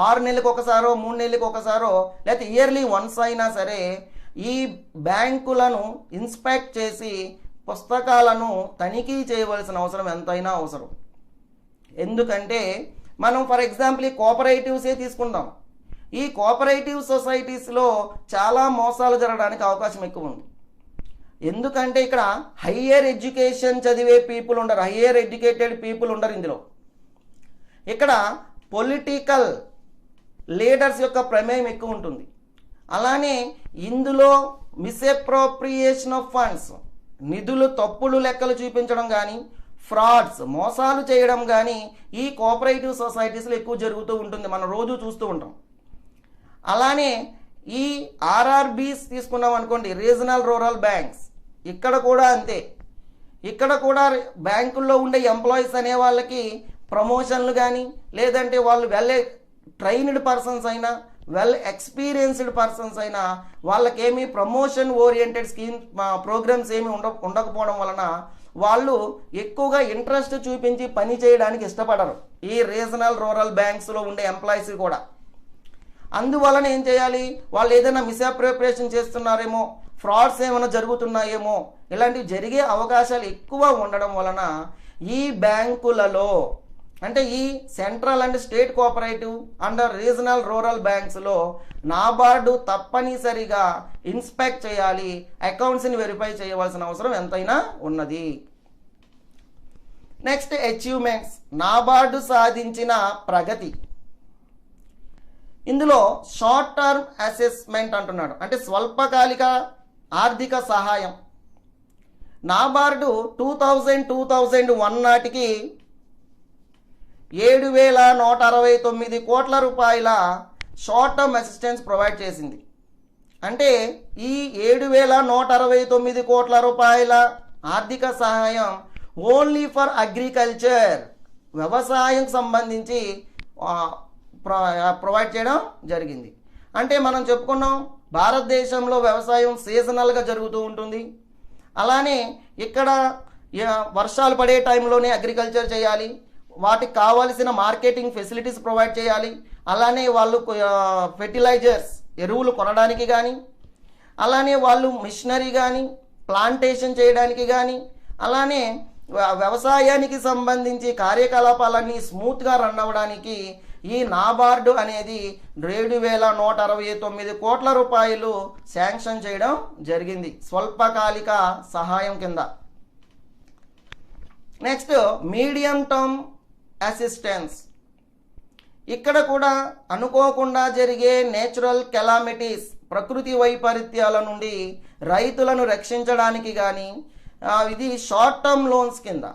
6 నెలలకు ఒకసారో 3 నెలలకు ఒకసారో లేకపోతే ఇయర్లీ వన్స్ అయినా సరే ఈ బ్యాంకులను ఇన్స్పెక్ట్ చేసి పుస్తకాలను తనిఖీ చేయవలసిన అవసరం ఎంతైనా అవసరం. ఎందుకంటే మనం ఫర్ ఎగ్జాంపుల్ ఈ కోఆపరేటివ్సే తీసుకుందాం. ఈ కోఆపరేటివ్ సొసైటీస్లో చాలా మోసాలు జరగడానికి అవకాశం ఎక్కువ ఉంది. ఎందుకంటే ఇక్కడ హయ్యర్ ఎడ్యుకేషన్ చదివే పీపుల్ ఉండరు, హయ్యర్ ఎడ్యుకేటెడ్ పీపుల్ ఉండరు. ఇందులో ఇక్కడ పొలిటికల్ లీడర్స్ యొక్క ప్రమేయం ఎక్కువ ఉంటుంది. అలానే ఇందులో మిస్అప్రోప్రియేషన్ ఆఫ్ ఫండ్స్ నిధులు తప్పుడు లెక్కలు చూపించడం కానీ ఫ్రాడ్స్ మోసాలు చేయడం కానీ ఈ కోఆపరేటివ్ సొసైటీస్లో ఎక్కువ జరుగుతూ ఉంటుంది, మనం రోజు చూస్తూ ఉంటాం. అలానే ఈ ఆర్ఆర్బీస్ తీసుకున్నాం అనుకోండి, రీజనల్ రూరల్ బ్యాంక్స్, ఇక్కడ కూడా అంతే. ఇక్కడ కూడా బ్యాంకుల్లో ఉండే ఎంప్లాయీస్ అనే వాళ్ళకి ప్రమోషన్లు కానీ లేదంటే వాళ్ళు వెల్ ట్రైన్డ్ పర్సన్స్ అయినా వెల్ ఎక్స్పీరియన్స్డ్ పర్సన్స్ అయినా వాళ్ళకేమీ ప్రమోషన్ ఓరియంటెడ్ ప్రోగ్రామ్స్ ఏమి ఉండకపోవడం వలన వాళ్ళు ఎక్కువగా ఇంట్రెస్ట్ చూపించి పని చేయడానికి ఇష్టపడరు ఈ రీజనల్ రూరల్ బ్యాంక్స్లో ఉండే ఎంప్లాయీస్ కూడా. అందువలన ఏం చేయాలి, వాళ్ళు ఏదైనా మిస్అప్రోప్రియేషన్ చేస్తున్నారేమో, ఫ్రాడ్స్ ఏమైనా జరుగుతున్నాయేమో, ఇలాంటివి జరిగే అవకాశాలు ఎక్కువ ఉండడం వలన ఈ బ్యాంకులలో అంటే ఈ central and state cooperative and regional rural బ్యాంక్స్లో నాబార్డు తప్పనిసరిగా ఇన్స్పెక్ట్ చేయాలి, అకౌంట్స్ని వెరిఫై చేయవలసిన అవసరం ఎంతైనా ఉన్నది. నెక్స్ట్ అచీవ్మెంట్స్, నాబార్డు సాధించిన ప్రగతి. ఇందులో షార్ట్ టర్మ్ అసెస్మెంట్ అంటున్నాడు, అంటే స్వల్పకాలిక ఆర్థిక సహాయం. నాబార్డు 2001 నాటికి 7,169 కోట్ల రూపాయల షార్ట్ టర్మ్ అసిస్టెన్స్ ప్రొవైడ్ చేసింది. అంటే ఈ 7,169 కోట్ల రూపాయల ఆర్థిక సహాయం ఓన్లీ ఫర్ అగ్రికల్చర్, వ్యవసాయం సంబంధించి ప్రొవైడ్ చేయడం జరిగింది. అంటే మనం చెప్పుకున్నాం భారతదేశంలో వ్యవసాయం సీజనల్గా జరుగుతూ ఉంటుంది. అలానే ఇక్కడ వర్షాలు పడే టైంలోనే అగ్రికల్చర్ చేయాలి, వాటికి కావాల్సిన మార్కెటింగ్ ఫెసిలిటీస్ ప్రొవైడ్ చేయాలి. అలానే వాళ్ళు ఫెర్టిలైజర్స్ ఎరువులు కొనడానికి కానీ అలానే వాళ్ళు మిషనరీ కానీ ప్లాంటేషన్ చేయడానికి కానీ అలానే వ్యవసాయానికి సంబంధించి కార్యకలాపాలన్నీ స్మూత్గా రన్ అవ్వడానికి ఈ నాబార్డు అనేది 7,169 కోట్ల రూపాయలు శాంక్షన్ చేయడం జరిగింది స్వల్పకాలిక సహాయం కింద. Next medium term assistance. ఇక్కడ కూడా అనుకోకుండా జరిగే నేచురల్ కెలామిటీస్, ప్రకృతి వైపరీత్యాల నుండి రైతులను రక్షించడానికి కానీ ఇది షార్ట్ టర్మ్ లోన్స్ కింద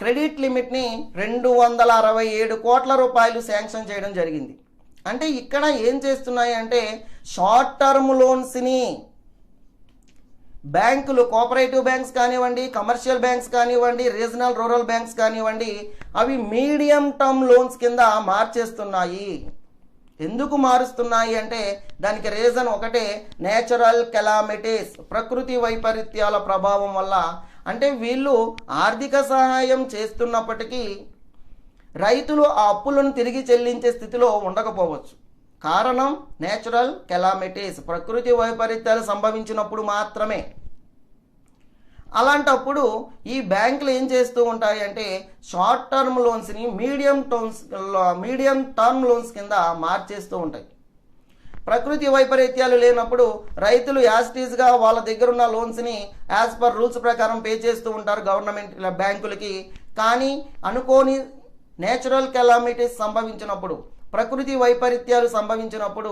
క్రెడిట్ లిమిట్ని 267 కోట్ల రూపాయలు శాంక్షన్ చేయడం జరిగింది. అంటే ఇక్కడ ఏం చేస్తున్నాయి అంటే షార్ట్ టర్మ్ లోన్స్ని బ్యాంకులు, కోఆపరేటివ్ బ్యాంక్స్ కానివ్వండి, కమర్షియల్ బ్యాంక్స్ కానివ్వండి, రీజనల్ రూరల్ బ్యాంక్స్ కానివ్వండి, అవి మీడియం టర్మ్ లోన్స్ కింద మార్చేస్తున్నాయి. ఎందుకు మారుస్తున్నాయి అంటే దానికి రీజన్ ఒకటే, నేచురల్ కెలామిటీస్, ప్రకృతి వైపరీత్యాల ప్రభావం వల్ల. అంటే వీళ్ళు ఆర్థిక సహాయం చేస్తున్నప్పటికీ రైతులు ఆ అప్పులను తిరిగి చెల్లించే స్థితిలో ఉండకపోవచ్చు. కారణం నేచురల్ కెలామిటీస్, ప్రకృతి వైపరీత్యాలు సంభవించినప్పుడు మాత్రమే. అలాంటప్పుడు ఈ బ్యాంకులు ఏం చేస్తూ ఉంటాయి అంటే షార్ట్ టర్మ్ లోన్స్ని మీడియం టర్మ్ లోన్స్ కింద మార్చేస్తూ ఉంటాయి. ప్రకృతి వైపరీత్యాలు లేనప్పుడు రైతులు యాస్టీస్గా వాళ్ళ దగ్గర ఉన్న లోన్స్ని యాజ్ పర్ రూల్స్ ప్రకారం పే చేస్తూ ఉంటారు గవర్నమెంట్ బ్యాంకులకి. కానీ అనుకోని నేచురల్ కెలామిటీస్ సంభవించినప్పుడు, ప్రకృతి వైపరీత్యాలు సంభవించినప్పుడు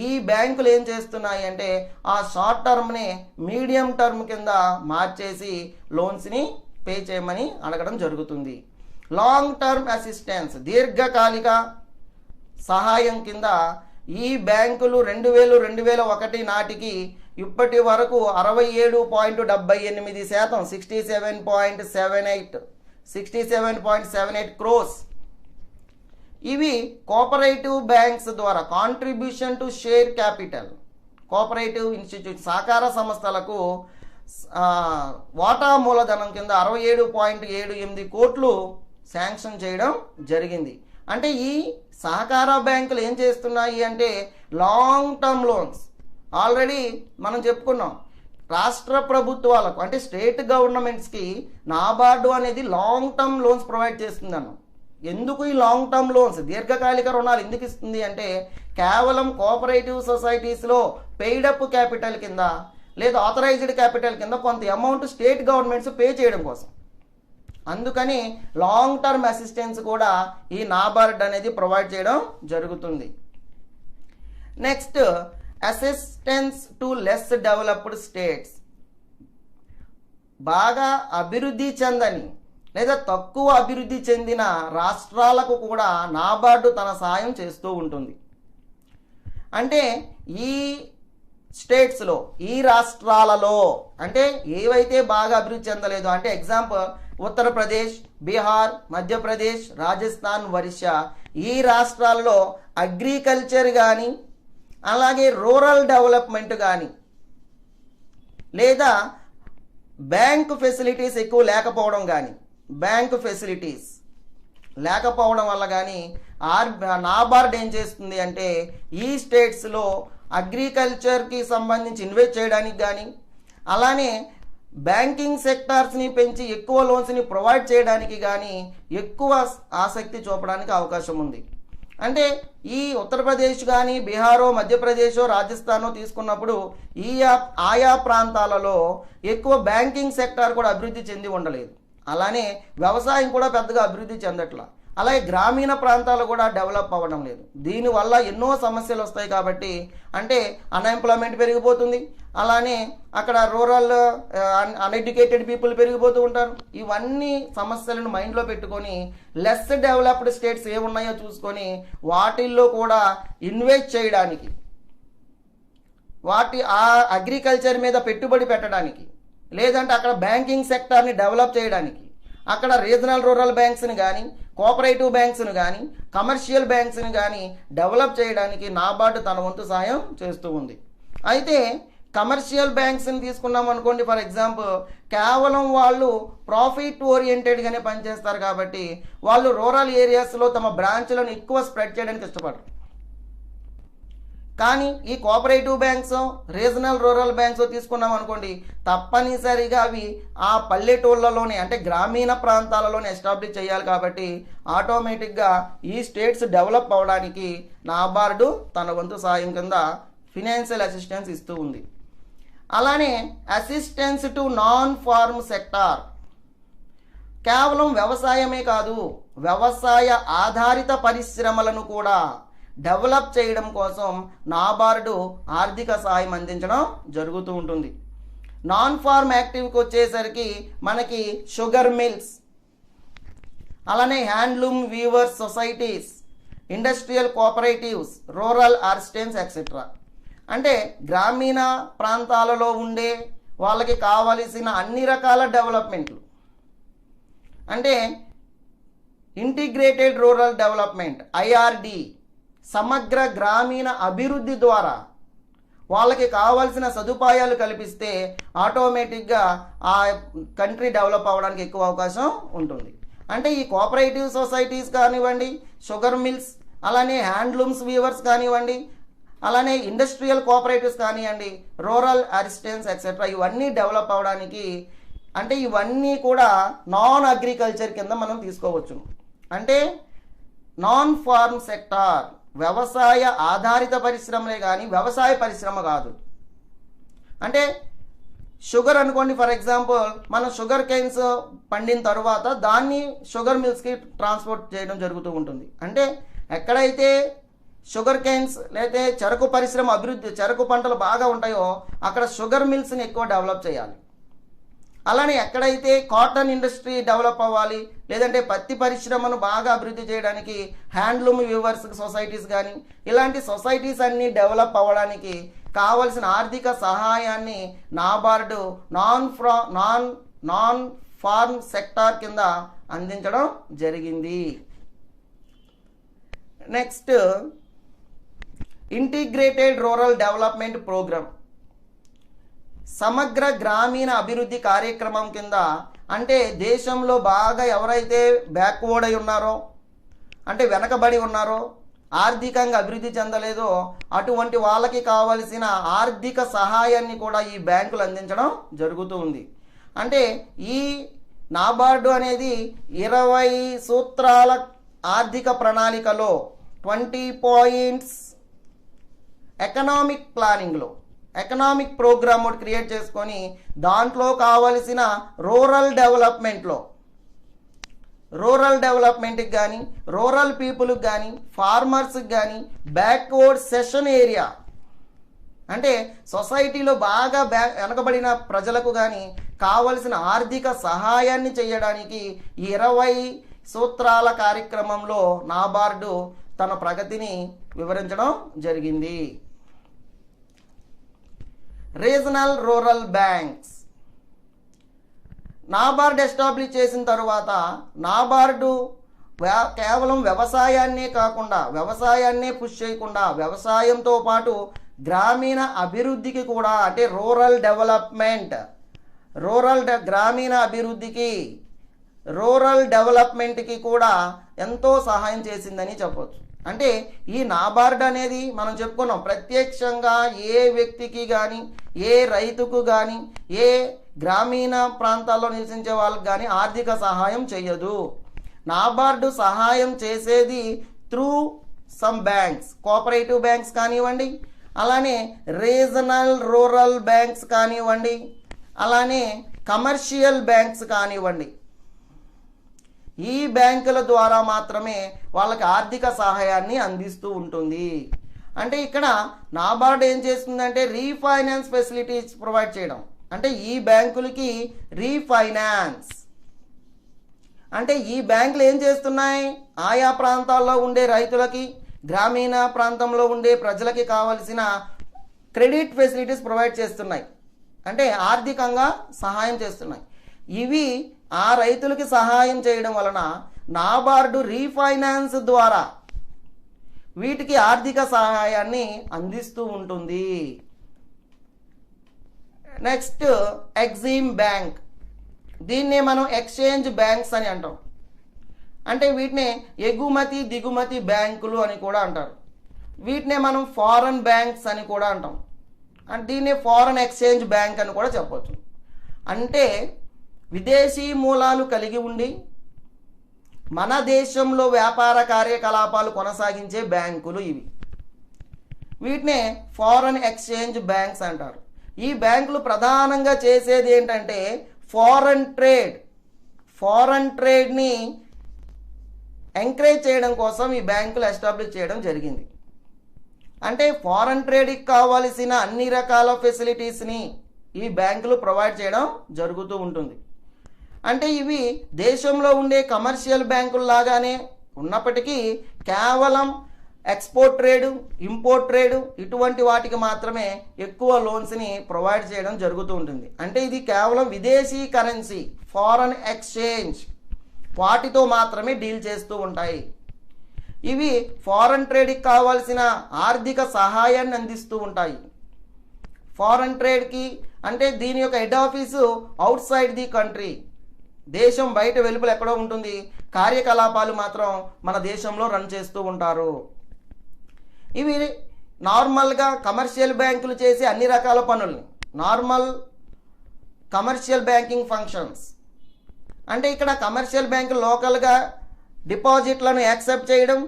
ఈ బ్యాంకులు ఏం చేస్తున్నాయి అంటే ఆ షార్ట్ టర్మ్ని మీడియం టర్మ్ కింద మార్చేసి లోన్స్ని పే చేయమని అడగడం జరుగుతుంది. లాంగ్ టర్మ్ అసిస్టెన్స్, దీర్ఘకాలిక సహాయం కింద ఈ బ్యాంకులు 2001 నాటికి ఇప్పటి వరకు 67.78%, 67.78 క్రోస్ ఇవి కోఆపరేటివ్ బ్యాంక్స్ ద్వారా contribution to share capital, cooperative institute సహకార సంస్థలకు వాటా మూలధనం కింద 67.78 కోట్లు శాంక్షన్ చేయడం జరిగింది. అంటే ఈ సహకార బ్యాంకులు ఏం చేస్తున్నాయి అంటే లాంగ్ టర్మ్ లోన్స్, ఆల్రెడీ మనం చెప్పుకున్నాం రాష్ట్ర ప్రభుత్వాలకు అంటే స్టేట్ గవర్నమెంట్స్కి నాబార్డు అనేది లాంగ్ టర్మ్ లోన్స్ ప్రొవైడ్ చేస్తుందన్న. ఎందుకు ఈ లాంగ్ టర్మ్ లోన్స్, దీర్ఘకాలిక రుణాలు ఎందుకు ఇస్తుంది అంటే కేవలం కోఆపరేటివ్ సొసైటీస్లో పెయిడప్ క్యాపిటల్ కింద లేదా ఆథరైజ్డ్ క్యాపిటల్ కింద కొంత అమౌంట్ స్టేట్ గవర్నమెంట్స్ పే చేయడం కోసం. అందుకని లాంగ్ టర్మ్ అసిస్టెన్స్ కూడా ఈ నాబార్డ్ అనేది ప్రొవైడ్ చేయడం జరుగుతుంది. Next, assistance to less developed states, బాగా అభివృద్ధి చెందని లేదా తక్కువ అభివృద్ధి చెందిన రాష్ట్రాలకు కూడా నాబార్డు తన సాయం చేస్తూ ఉంటుంది. అంటే ఈ స్టేట్స్లో, ఈ రాష్ట్రాలలో అంటే ఏవైతే బాగా అభివృద్ధి చెందలేదు అంటే ఎగ్జాంపుల్ ఉత్తరప్రదేశ్, బీహార్, మధ్యప్రదేశ్, రాజస్థాన్, ఒరిస్సా, ఈ రాష్ట్రాలలో అగ్రికల్చర్ కానీ అలాగే రూరల్ డెవలప్మెంట్ కానీ లేదా బ్యాంక్ ఫెసిలిటీస్ ఎక్కువ లేకపోవడం కానీ, బ్యాంక్ ఫెసిలిటీస్ లేకపోవడం వల్ల కానీ నాబార్డ్ ఏం చేస్తుంది అంటే ఈ స్టేట్స్లో అగ్రికల్చర్కి సంబంధించి ఇన్వెస్ట్ చేయడానికి కానీ అలానే బ్యాంకింగ్ సెక్టార్స్ని పెంచి ఎక్కువ లోన్స్ని ప్రొవైడ్ చేయడానికి కానీ ఎక్కువ ఆసక్తి చూపడానికి అవకాశం ఉంది. అంటే ఈ ఉత్తరప్రదేశ్ కానీ బీహారో మధ్యప్రదేశో రాజస్థానో తీసుకున్నప్పుడు ఆయా ప్రాంతాలలో ఎక్కువ బ్యాంకింగ్ సెక్టార్ కూడా అభివృద్ధి చెంది ఉండలేదు. అలానే వ్యవసాయం కూడా పెద్దగా అభివృద్ధి చెందట్లా. అలాగే గ్రామీణ ప్రాంతాలు కూడా డెవలప్ అవ్వడం లేదు. దీనివల్ల ఎన్నో సమస్యలు వస్తాయి. కాబట్టి అంటే అన్ఎంప్లాయ్మెంట్ పెరిగిపోతుంది, అలానే అక్కడ రూరల్ అన్ఎడ్యుకేటెడ్ పీపుల్ పెరిగిపోతూ ఉంటారు. ఇవన్నీ సమస్యలను మైండ్లో పెట్టుకొని లెస్ డెవలప్డ్ స్టేట్స్ ఏమున్నాయో చూసుకొని వాటిల్లో కూడా ఇన్వెస్ట్ చేయడానికి, ఆ అగ్రికల్చర్ మీద పెట్టుబడి పెట్టడానికి, లేదంటే అక్కడ బ్యాంకింగ్ సెక్టార్ని డెవలప్ చేయడానికి, అక్కడ రీజనల్ రూరల్ బ్యాంక్స్ని కానీ కోఆపరేటివ్ బ్యాంక్స్ని కానీ కమర్షియల్ బ్యాంక్స్ని కానీ డెవలప్ చేయడానికి నాబార్డు తన వంతు సాయం చేస్తూ ఉంది. అయితే కమర్షియల్ బ్యాంక్స్ని తీసుకున్నాం అనుకోండి, ఫర్ ఎగ్జాంపుల్ కేవలం వాళ్ళు ప్రాఫిట్ ఓరియంటెడ్గానే పనిచేస్తారు. కాబట్టి వాళ్ళు రూరల్ ఏరియాస్లో తమ బ్రాంచ్లను ఎక్కువ స్ప్రెడ్ చేయడానికి ఇష్టపడరు. కానీ ఈ cooperative banks, regional rural banks తీసుకున్నాం అనుకోండి, తప్పనిసరిగా అవి ఆ పల్లెటూళ్ళలోనే అంటే గ్రామీణ ప్రాంతాలలోనే ఎస్టాబ్లిష్ చేయాలి. కాబట్టి ఆటోమేటిక్గా ఈ స్టేట్స్ డెవలప్ అవ్వడానికి నాబార్డు తన వంతు సాయం కింద ఫినాన్షియల్ అసిస్టెన్స్ ఇస్తూ ఉంది. అలానే assistance to non farm sector, కేవలం వ్యవసాయమే కాదు, వ్యవసాయ ఆధారిత పరిశ్రమలను కూడా డెవలప్ చేయడం కోసం నాబార్డు ఆర్థిక సాయం అందించడం జరుగుతూ ఉంటుంది. నాన్ ఫార్మ్ యాక్టివ్కి వచ్చేసరికి మనకి షుగర్ మిల్స్, అలానే handloom weavers societies, industrial cooperatives, rural artisans etcetera. అంటే గ్రామీణ ప్రాంతాలలో ఉండే వాళ్ళకి కావలసిన అన్ని రకాల డెవలప్మెంట్లు, అంటే ఇంటిగ్రేటెడ్ రూరల్ డెవలప్మెంట్ IRD, సమగ్ర గ్రామీణ అభివృద్ధి ద్వారా వాళ్ళకి కావాల్సిన సదుపాయాలు కల్పిస్తే ఆటోమేటిక్గా ఆ కంట్రీ డెవలప్ అవ్వడానికి ఎక్కువ అవకాశం ఉంటుంది. అంటే ఈ కోఆపరేటివ్ సొసైటీస్ కానివ్వండి, షుగర్ మిల్స్, అలానే హ్యాండ్లూమ్స్ వీవర్స్ కానివ్వండి, అలానే ఇండస్ట్రియల్ కోఆపరేటివ్స్ కానివ్వండి, రూరల్ అసిస్టెన్స్ ఎక్సెట్రా, ఇవన్నీ డెవలప్ అవ్వడానికి అంటే ఇవన్నీ కూడా నాన్ అగ్రికల్చర్ కింద మనం తీసుకోవచ్చు. అంటే నాన్ ఫార్మ్ సెక్టార్, వ్యవసాయ ఆధారిత పరిశ్రమలే కానీ వ్యవసాయ పరిశ్రమ కాదు. అంటే షుగర్ అనుకోండి, ఫర్ ఎగ్జాంపుల్ మనం షుగర్ కేన్స్ పండిన తర్వాత దాన్ని షుగర్ మిల్స్కి ట్రాన్స్పోర్ట్ చేయడం జరుగుతూ ఉంటుంది. అంటే ఎక్కడైతే షుగర్ కేన్స్ లేదా చెరకు పరిశ్రమ అభివృద్ధి, చెరకు పంటలు బాగా ఉంటాయో అక్కడ షుగర్ మిల్స్ని ఎక్కువ డెవలప్ చేయాలి. అలానే ఎక్కడైతే కాటన్ ఇండస్ట్రీ డెవలప్ అవ్వాలి, లేదంటే పత్తి పరిశ్రమను బాగా అభివృద్ధి చేయడానికి హ్యాండ్లూమ్ వ్యూవర్స్ సొసైటీస్ కానీ ఇలాంటి సొసైటీస్ అన్నీ డెవలప్ అవ్వడానికి కావలసిన ఆర్థిక సహాయాన్ని నాబార్డు నాన్ ఫార్మ్ సెక్టార్ కింద అందించడం జరిగింది. Next, integrated rural development programme, సమగ్ర గ్రామీణ అభివృద్ధి కార్యక్రమం కింద అంటే దేశంలో బాగా ఎవరైతే బ్యాక్వర్డ్ అయి ఉన్నారో, అంటే వెనకబడి ఉన్నారో, ఆర్థికంగా అభివృద్ధి చెందలేదో అటువంటి వాళ్ళకి కావలసిన ఆర్థిక సహాయాన్ని కూడా ఈ బ్యాంకులు అందించడం జరుగుతూ ఉంది. అంటే ఈ నాబార్డు అనేది 20 సూత్రాల ఆర్థిక ప్రణాళికలో 20 పాయింట్స్ ఎకనామిక్ ప్లానింగ్లో ఎకనామిక్ ప్రోగ్రామ్ ఒకటి క్రియేట్ చేసుకొని దాంట్లో కావలసిన రూరల్ డెవలప్మెంట్కి కానీ, రూరల్ పీపుల్కి కానీ, ఫార్మర్స్కి కానీ, బ్యాక్వర్డ్ సెషన్ ఏరియా అంటే సొసైటీలో బాగా వెనకబడిన ప్రజలకు కానీ కావలసిన ఆర్థిక సహాయాన్ని చేయడానికి 20 సూత్రాల కార్యక్రమంలో నాబార్డు తన ప్రగతిని వివరించడం జరిగింది. Regional rural banks, NABARD establish చేసిన తర్వాత నాబార్డు కేవలం వ్యవసాయాన్నే కాకుండా, వ్యవసాయాన్నే పుష్ చేయకుండా వ్యవసాయంతో పాటు గ్రామీణ అభివృద్ధికి కూడా అంటే గ్రామీణ అభివృద్ధికి, రూరల్ డెవలప్మెంట్కి కూడా ఎంతో సహాయం చేసిందని చెప్పవచ్చు. అంటే ఈ నాబార్డు అనేది మనం చెప్పుకున్నాం ప్రత్యక్షంగా ఏ వ్యక్తికి కానీ, ఏ రైతుకు కానీ, ఏ గ్రామీణ ప్రాంతాల్లో నివసించే వాళ్ళకి కానీ ఆర్థిక సహాయం చేయదు. నాబార్డు సహాయం చేసేది through some banks, cooperative banks కానివ్వండి, అలానే రీజనల్ రూరల్ బ్యాంక్స్ కానివ్వండి, అలానే కమర్షియల్ బ్యాంక్స్ కానివ్వండి. ఈ బ్యాంకుల ద్వారా మాత్రమే వాళ్ళకి ఆర్థిక సహాయాన్ని అందిస్తూ ఉంటుంది. అంటే ఇక్కడ నాబార్డు ఏం చేస్తుందంటే రీఫైనాన్స్ ఫెసిలిటీస్ ప్రొవైడ్ చేయడం. అంటే ఈ బ్యాంకులకి రీఫైనాన్స్ అంటే ఈ బ్యాంకులు ఏం చేస్తున్నాయి, ఆయా ప్రాంతాల్లో ఉండే రైతులకి, గ్రామీణ ప్రాంతంలో ఉండే ప్రజలకి కావలసిన క్రెడిట్ ఫెసిలిటీస్ ప్రొవైడ్ చేస్తున్నాయి. అంటే ఆర్థికంగా సహాయం చేస్తున్నాయి. ఇవి ఆ రైతులకి సహాయం చేయడం వలన నాబార్డు రీఫైనాన్స్ ద్వారా వీటికి ఆర్థిక సహాయాన్ని అందిస్తూ ఉంటుంది. నెక్స్ట్, ఎగ్జిమ్ బ్యాంక్, దీన్నే మనం ఎక్స్చేంజ్ బ్యాంక్స్ అని అంటాం. అంటే వీటిని ఎగుమతి దిగుమతి బ్యాంకులు అని కూడా అంటారు. వీటినే మనం ఫారెన్ బ్యాంక్స్ అని కూడా అంటాం. అంటే దీన్నే ఫారెన్ ఎక్స్చేంజ్ బ్యాంక్ అని కూడా చెప్పవచ్చు. అంటే విదేశీ మూలాలు కలిగి ఉండి మన దేశంలో వ్యాపార కార్యకలాపాలు కొనసాగించే బ్యాంకులు ఇవి. వీటినే ఫారెన్ ఎక్స్చేంజ్ బ్యాంక్స్ అంటారు. ఈ బ్యాంకులు ప్రధానంగా చేసేది ఏంటంటే ఫారెన్ ట్రేడ్ని ఎంకరేజ్ చేయడం కోసం ఈ బ్యాంకులు ఎస్టాబ్లిష్ చేయడం జరిగింది. అంటే ఫారెన్ ట్రేడ్కి కావాల్సిన అన్ని రకాల ఫెసిలిటీస్ని ఈ బ్యాంకులు ప్రొవైడ్ చేయడం జరుగుతూ ఉంటుంది. అంటే ఇవి దేశంలో ఉండే కమర్షియల్ బ్యాంకుల లాగానే ఉన్నప్పటికీ కేవలం ఎక్స్పోర్ట్ ట్రేడు, ఇంపోర్ట్ ట్రేడు ఇటువంటి వాటికి మాత్రమే ఎక్కువ లోన్స్ని ప్రొవైడ్ చేయడం జరుగుతూ ఉంటుంది. అంటే ఇది కేవలం విదేశీ కరెన్సీ, ఫారెన్ ఎక్స్చేంజ్ వాటితో మాత్రమే డీల్ చేస్తూ ఉంటాయి. ఇవి ఫారెన్ ట్రేడ్కి కావాల్సిన ఆర్థిక సహాయాన్ని అందిస్తూ ఉంటాయి. ఫారెన్ ట్రేడ్కి అంటే దీని యొక్క head office out side the country, దేశం బయట వెలుపల ఎక్కడో ఉంటుంది, కార్యకలాపాలు మాత్రం మన దేశంలో రన్ చేస్తూ ఉంటారు. ఇవి నార్మల్గా కమర్షియల్ బ్యాంకులు చేసే అన్ని రకాల పనుల్ని, నార్మల్ కమర్షియల్ బ్యాంకింగ్ ఫంక్షన్స్ అంటే ఇక్కడ కమర్షియల్ బ్యాంకులు లోకల్గా డిపాజిట్లను యాక్సెప్ట్ చేయడం,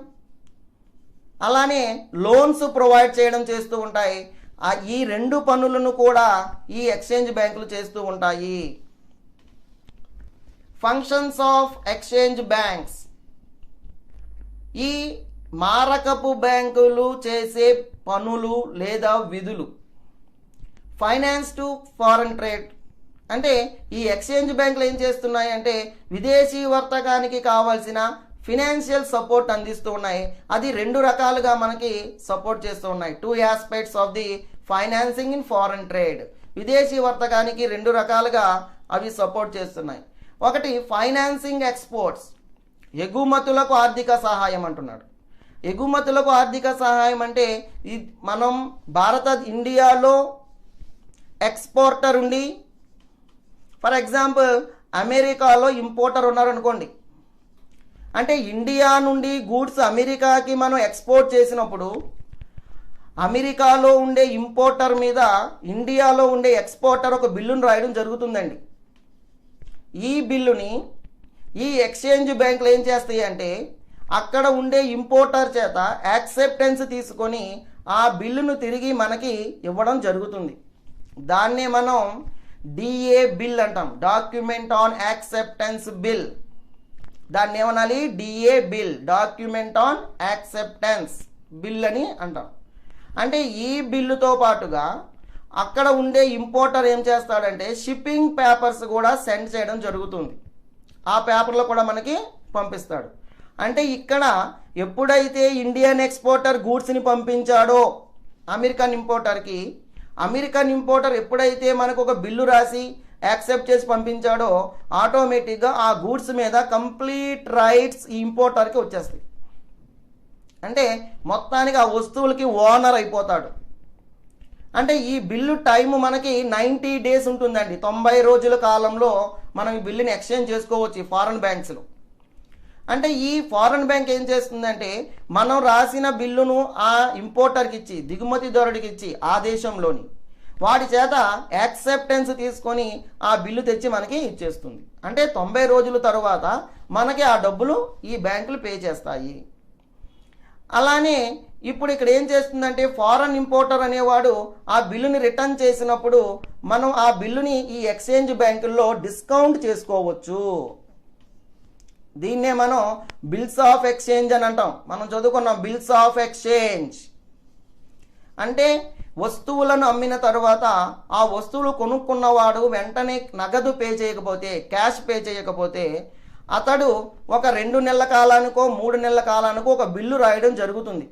అలానే లోన్స్ ప్రొవైడ్ చేయడం చేస్తూ ఉంటాయి. ఈ రెండు పనులను కూడా ఈ ఎక్స్చేంజ్ బ్యాంకులు చేస్తూ ఉంటాయి. ఫంక్షన్స్ ఆఫ్ ఎక్స్చేంజ్ బ్యాంక్స్, ఈ మారకపు బ్యాంకులు చేసే పనులు లేదా విధులు. ఫైనాన్స్ టు ఫారెన్ ట్రేడ్ అంటే ఈ ఎక్స్చేంజ్ బ్యాంకులు ఏం చేస్తున్నాయి అంటే విదేశీ వర్తకానికి కావాల్సిన ఫినాన్షియల్ సపోర్ట్ అందిస్తూ ఉన్నాయి. అది రెండు రకాలుగా మనకి సపోర్ట్ చేస్తూ ఉన్నాయి. 2 aspects of the financing in foreign trade. విదేశీ వర్తకానికి రెండు రకాలుగా అవి సపోర్ట్ చేస్తున్నాయి. ఒకటి ఫైనాన్సింగ్ ఎక్స్పోర్ట్స్, ఎగుమతులకు ఆర్థిక సహాయం అంటున్నాడు. ఎగుమతులకు ఆర్థిక సహాయం అంటే మనం ఇండియాలో ఎక్స్పోర్టర్ ఉండి, ఫర్ ఎగ్జాంపుల్ అమెరికాలో ఇంపోర్టర్ ఉన్నారనుకోండి, అంటే ఇండియా నుండి గూడ్స్ అమెరికాకి మనం ఎక్స్పోర్ట్ చేసినప్పుడు అమెరికాలో ఉండే ఇంపోర్టర్ మీద ఇండియాలో ఉండే ఎక్స్పోర్టర్ ఒక బిల్లును రాయడం జరుగుతుందండి. ఈ బిల్లుని ఈ ఎక్స్చేంజ్ బ్యాంకులు ఏం చేస్తాయి అంటే అక్కడ ఉండే ఇంపోర్టర్ చేత యాక్సెప్టెన్స్ తీసుకొని ఆ బిల్లును తిరిగి మనకి ఇవ్వడం జరుగుతుంది. దాన్నే మనం డిఏ బిల్ అంటాం, డాక్యుమెంట్ ఆన్ యాక్సెప్టెన్స్ బిల్. దాన్ని ఏమనాలి? DA bill, document on acceptance bill అని అంటాం. అంటే ఈ బిల్లుతో పాటుగా అక్కడ ఉండే ఇంపోర్టర్ ఏం చేస్తాడంటే షిప్పింగ్ పేపర్స్ కూడా సెండ్ చేయడం జరుగుతుంది. ఆ పేపర్లో కూడా మనకి పంపిస్తాడు. అంటే ఇక్కడ ఎప్పుడైతే ఇండియన్ ఎక్స్పోర్టర్ గూడ్స్ని పంపించాడో అమెరికన్ ఇంపోర్టర్కి, అమెరికన్ ఇంపోర్టర్ ఎప్పుడైతే మనకు ఒక బిల్లు రాసి యాక్సెప్ట్ చేసి పంపించాడో ఆటోమేటిక్గా ఆ గూడ్స్ మీద కంప్లీట్ రైట్స్ ఈ ఇంపోర్టర్కి వచ్చేస్తాయి. అంటే మొత్తానికి ఆ వస్తువులకి ఓనర్ అయిపోతాడు. అంటే ఈ బిల్లు టైము మనకి 90 days ఉంటుందండి. 90 రోజుల కాలంలో మనం ఈ బిల్లుని ఎక్స్చేంజ్ చేసుకోవచ్చు ఈ ఫారెన్ బ్యాంక్స్లో. అంటే ఈ ఫారెన్ బ్యాంక్ ఏం చేస్తుందంటే మనం రాసిన బిల్లును ఆ ఇంపోర్టర్కి ఇచ్చి, దిగుమతిదారుడికి ఇచ్చి, ఆ దేశంలోని వాడి చేత యాక్సెప్టెన్స్ తీసుకొని ఆ బిల్లు తెచ్చి మనకి ఇచ్చేస్తుంది. అంటే 90 రోజుల తరువాత మనకి ఆ డబ్బులు ఈ బ్యాంకులు పే చేస్తాయి. అలానే ఇప్పుడు ఇక్కడ ఏం చేస్తుందంటే ఫారెన్ ఇంపోర్టర్ అనేవాడు ఆ బిల్లుని రిటర్న్ చేసినప్పుడు మనం ఆ బిల్లుని ఈ ఎక్స్చేంజ్ బ్యాంకుల్లో డిస్కౌంట్ చేసుకోవచ్చు. దీన్నే మనం బిల్స్ ఆఫ్ ఎక్స్చేంజ్ అని అంటాం. మనం చదువుకున్నాం బిల్స్ ఆఫ్ ఎక్స్చేంజ్. అంటే వస్తువులను అమ్మిన తర్వాత ఆ వస్తువులు కొనుక్కున్నవాడు వెంటనే నగదు పే చేయకపోతే, క్యాష్ పే చేయకపోతే అతడు ఒక 2 నెలల కాలానికో 3 నెలల కాలానికో ఒక బిల్లు రాయడం జరుగుతుంది.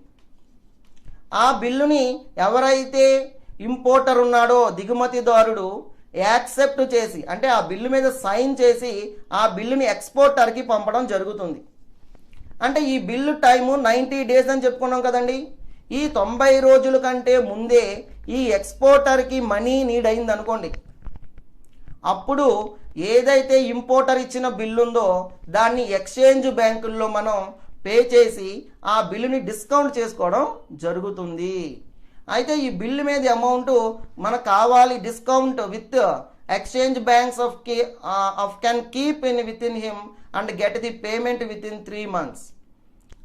ఆ బిల్లుని ఎవరైతే ఇంపోర్టర్ ఉన్నాడో దిగుమతిదారుడు యాక్సెప్ట్ చేసి, అంటే ఆ బిల్లు మీద సైన్ చేసి ఆ బిల్లుని ఎక్స్పోర్టర్కి పంపడం జరుగుతుంది. అంటే ఈ బిల్లు టైము 90 days అని చెప్పుకున్నాం కదండి. ఈ 90 రోజుల కంటే ముందే ఈ ఎక్స్పోర్టర్కి మనీ నీడ్ అయింది అనుకోండి, అప్పుడు ఏదైతే ఇంపోర్టర్ ఇచ్చిన బిల్లు ఉందో దాన్ని ఎక్స్చేంజ్ బ్యాంకుల్లో మనం పే చేసి ఆ బిల్లుని డిస్కౌంట్ చేసుకోవడం జరుగుతుంది. అయితే ఈ బిల్లు మీద అమౌంట్ మనకు కావాలి discount with exchange banks of can keep with in him and get the payment with in 3 months.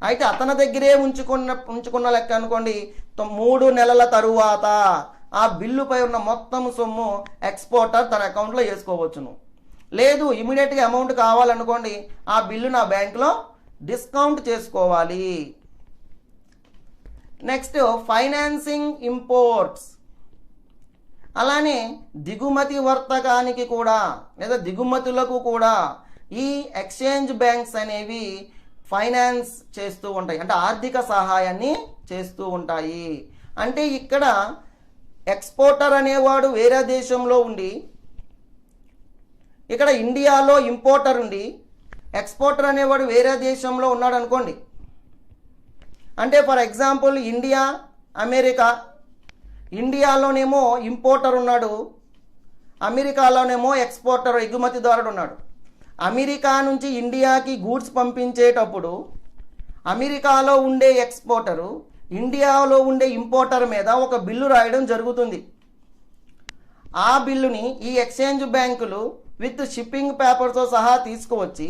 అయితే అతని దగ్గరే ఉంచుకున్న లెక్క అనుకోండి, 3 నెలల తరువాత ఆ బిల్లుపై ఉన్న మొత్తం సొమ్ము ఎక్స్పోర్టర్ తన అకౌంట్లో వేసుకోవచ్చును. లేదు ఇమీడియట్గా అమౌంట్ కావాలనుకోండి, ఆ బిల్లు నా బ్యాంకులో డిస్కౌంట్ చేసుకోవాలి. Next financing imports. అలానే దిగుమతి వర్తకానికి కూడా లేదా దిగుమతులకు కూడా ఈ ఎక్స్చేంజ్ బ్యాంక్స్ అనేవి ఫైనాన్స్ చేస్తూ ఉంటాయి, అంటే ఆర్థిక సహాయాన్ని చేస్తూ ఉంటాయి. అంటే ఇక్కడ ఎక్స్పోర్టర్ అనేవాడు వేరే దేశంలో ఉండి, ఇక్కడ ఇండియాలో ఇంపోర్టర్ ఉండి ఎక్స్పోర్టర్ అనేవాడు వేరే దేశంలో ఉన్నాడు అనుకోండి. అంటే ఫర్ ఎగ్జాంపుల్ ఇండియా, అమెరికా. ఇండియాలోనేమో ఇంపోర్టర్ ఉన్నాడు, అమెరికాలోనేమో ఎక్స్పోర్టర్ ఎగుమతిదారుడు ఉన్నాడు. అమెరికా నుంచి ఇండియాకి గూడ్స్ పంపించేటప్పుడు అమెరికాలో ఉండే ఎక్స్పోర్టరు ఇండియాలో ఉండే ఇంపోర్టర్ మీద ఒక బిల్లు రాయడం జరుగుతుంది. ఆ బిల్లుని ఈ ఎక్స్చేంజ్ బ్యాంకులు విత్ షిప్పింగ్ పేపర్తో సహా తీసుకువచ్చి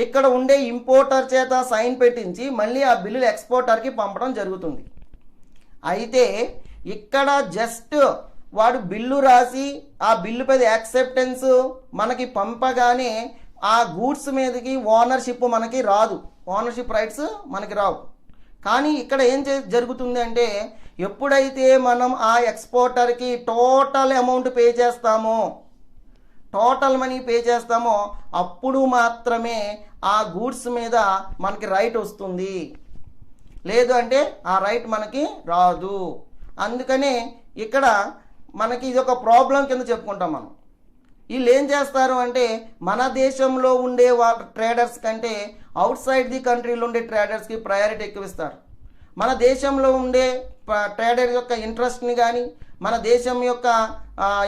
ఇక్కడ ఉండే ఇంపోర్టర్ చేత సైన్ పెట్టించి మళ్ళీ ఆ బిల్లులు ఎక్స్పోర్టర్కి పంపడం జరుగుతుంది. అయితే ఇక్కడ జస్ట్ వాడు బిల్లు రాసి ఆ బిల్లు పై యాక్సెప్టెన్స్ మనకి పంపగానే ఆ గూడ్స్ మీదకి ఓనర్షిప్ మనకి రాదు, ఓనర్షిప్ రైట్స్ మనకి రావు. కానీ ఇక్కడ ఏం జరుగుతుంది అంటే ఎప్పుడైతే మనం ఆ ఎక్స్పోర్టర్కి టోటల్ అమౌంట్ పే చేస్తామో, టోటల్ మనీ పే చేస్తామో అప్పుడు మాత్రమే ఆ గూడ్స్ మీద మనకి రైట్ వస్తుంది, లేదు అంటే ఆ రైట్ మనకి రాదు. అందుకనే ఇక్కడ మనకి ఇది ఒక ప్రాబ్లం కింద చెప్పుకుంటాం మనం. వీళ్ళు ఏం చేస్తారు అంటే మన దేశంలో ఉండే ట్రేడర్స్ కంటే అవుట్ సైడ్ ది కంట్రీలో ఉండే ట్రేడర్స్కి ప్రయారిటీ ఎక్కువ ఇస్తారు. మన దేశంలో ఉండే ట్రేడర్ యొక్క ఇంట్రెస్ట్ని కానీ మన దేశం యొక్క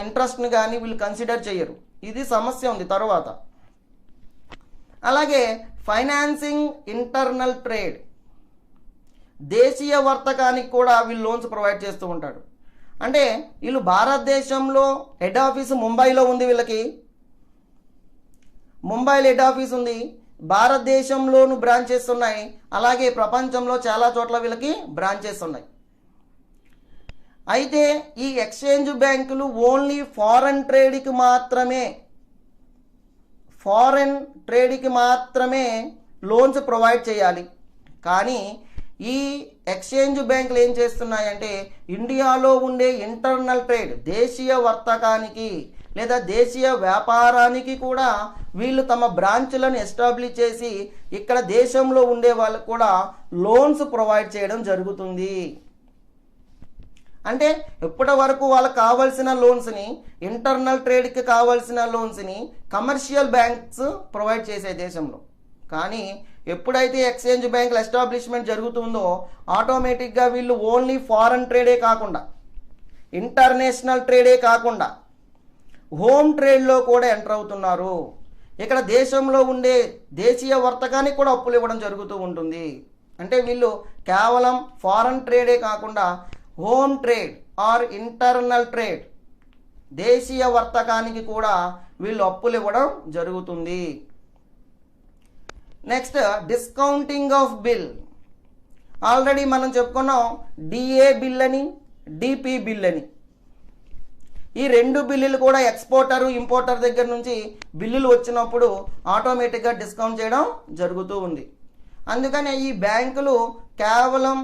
ఇంట్రెస్ట్ని కానీ వీళ్ళు కన్సిడర్ చేయరు. ఇది సమస్య ఉంది తర్వాత. అలాగే ఫైనాన్సింగ్ ఇంటర్నల్ ట్రేడ్, దేశీయ వర్తకానికి కూడా వీళ్ళు లోన్స్ ప్రొవైడ్ చేస్తూ ఉంటాడు. అంటే వీళ్ళు భారతదేశంలో హెడ్ ఆఫీసు ముంబైలో ఉంది, వీళ్ళకి ముంబైలో హెడ్ ఆఫీస్ ఉంది, భారతదేశంలోనూ బ్రాంచెస్ ఉన్నాయి, అలాగే ప్రపంచంలో చాలా చోట్ల వీళ్ళకి బ్రాంచెస్ ఉన్నాయి. అయితే ఈ ఎక్స్చేంజ్ బ్యాంకులు ఓన్లీ ఫారెన్ ట్రేడ్కి మాత్రమే లోన్స్ ప్రొవైడ్ చేయాలి. కానీ ఈ ఎక్స్చేంజ్ బ్యాంకులు ఏం చేస్తున్నాయంటే ఇండియాలో ఉండే ఇంటర్నల్ ట్రేడ్, దేశీయ వర్తకానికి లేదా దేశీయ వ్యాపారానికి కూడా వీళ్ళు తమ బ్రాంచ్లను ఎస్టాబ్లిష్ చేసి ఇక్కడ దేశంలో ఉండే వాళ్ళకు కూడా లోన్స్ ప్రొవైడ్ చేయడం జరుగుతుంది. అంటే ఇప్పటి వరకు వాళ్ళకి కావాల్సిన లోన్స్ని, ఇంటర్నల్ ట్రేడ్కి కావాల్సిన లోన్స్ని కమర్షియల్ బ్యాంక్స్ ప్రొవైడ్ చేసే దేశంలో. కానీ ఎప్పుడైతే ఎక్స్చేంజ్ బ్యాంకుల ఎస్టాబ్లిష్మెంట్ జరుగుతుందో ఆటోమేటిక్గా వీళ్ళు ఓన్లీ ఫారెన్ ట్రేడే కాకుండా, ఇంటర్నేషనల్ ట్రేడే కాకుండా హోమ్ ట్రేడ్లో కూడా ఎంటర్ అవుతున్నారు. ఇక్కడ దేశంలో ఉండే దేశీయ వర్తకానికి కూడా అప్పులు ఇవ్వడం జరుగుతూ ఉంటుంది. అంటే వీళ్ళు కేవలం ఫారెన్ ట్రేడే కాకుండా home trade are internal trade, దేశీయ వర్తకానికి కూడా వీళ్ళు అప్పులు ఇవ్వడం జరుగుతుంది. Next discounting of bill. Already మనం చెప్పుకున్నాం డిఏ బిల్ అని, డిపి బిల్ అని. ఈ రెండు బిల్లులు కూడా ఎక్స్పోర్టర్ ఇంపోర్టర్ దగ్గర నుంచి బిల్లులు వచ్చినప్పుడు ఆటోమేటిక్గా డిస్కౌంట్ చేయడం జరుగుతూ ఉంది. అందుకనే ఈ బ్యాంకులు కేవలం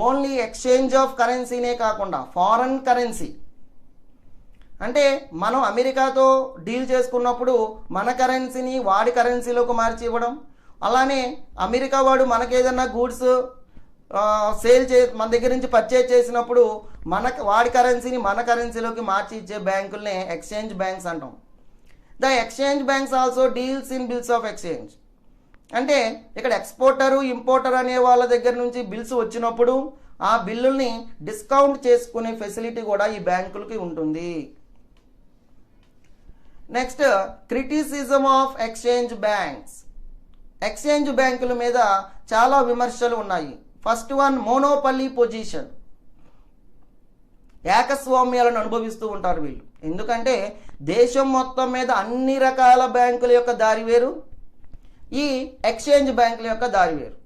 ఓన్లీ ఎక్స్చేంజ్ ఆఫ్ కరెన్సీనే కాకుండా ఫారెన్ కరెన్సీ, అంటే మనం అమెరికాతో డీల్ చేసుకున్నప్పుడు మన కరెన్సీని వాడి కరెన్సీలోకి మార్చి ఇవ్వడం, అలానే అమెరికా వాడు మనకేదన్నా గూడ్స్ మన దగ్గర నుంచి పర్చేజ్ చేసినప్పుడు వాడి కరెన్సీని మన కరెన్సీలోకి మార్చి ఇచ్చే బ్యాంకుల్నే ఎక్స్చేంజ్ బ్యాంక్స్ అంటాం. The exchange banks also deals in bills of exchange. అంటే ఇక్కడ ఎక్స్పోర్టరు ఇంపోర్టర్ అనే వాళ్ళ దగ్గర నుంచి బిల్స్ వచ్చినప్పుడు ఆ బిల్లుల్ని డిస్కౌంట్ చేసుకునే ఫెసిలిటీ కూడా ఈ బ్యాంకులకి ఉంటుంది. Next criticism of exchange banks. Exchange బ్యాంకుల మీద చాలా విమర్శలు ఉన్నాయి. First one, monopoly position. ఏకస్వామ్యాలను అనుభవిస్తూ ఉంటారు వీళ్ళు. ఎందుకంటే దేశం మొత్తం మీద అన్ని రకాల బ్యాంకుల యొక్క దారి వేరు, ఈ ఎక్స్చేంజ్ బ్యాంకుల యొక్క దారి వేరు.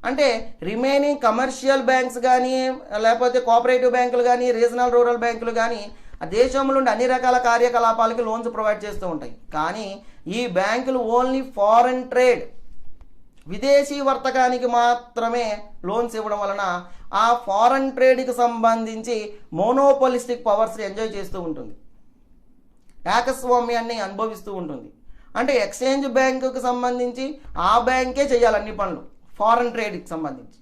అంటే రిమైనింగ్ కమర్షియల్ బ్యాంక్స్ కానీ లేకపోతే కోఆపరేటివ్ బ్యాంకులు కానీ రీజనల్ రూరల్ బ్యాంకులు కానీ ఆ దేశంలో ఉండే అన్ని రకాల కార్యకలాపాలకి లోన్స్ ప్రొవైడ్ చేస్తూ ఉంటాయి. కానీ ఈ బ్యాంకులు ఓన్లీ ఫారెన్ ట్రేడ్, విదేశీ వర్తకానికి మాత్రమే లోన్స్ ఇవ్వడం వలన ఆ ఫారెన్ ట్రేడ్కి సంబంధించి మోనోపోలిస్టిక్ పవర్స్ ఎంజాయ్ చేస్తూ ఉంటుంది, ఏకస్వామ్యాన్ని అనుభవిస్తూ ఉంటుంది. అంటే ఎక్స్చేంజ్ బ్యాంకుకి సంబంధించి ఆ బ్యాంకే చేయాలి అన్ని పనులు, ఫారెన్ ట్రేడ్కి సంబంధించి.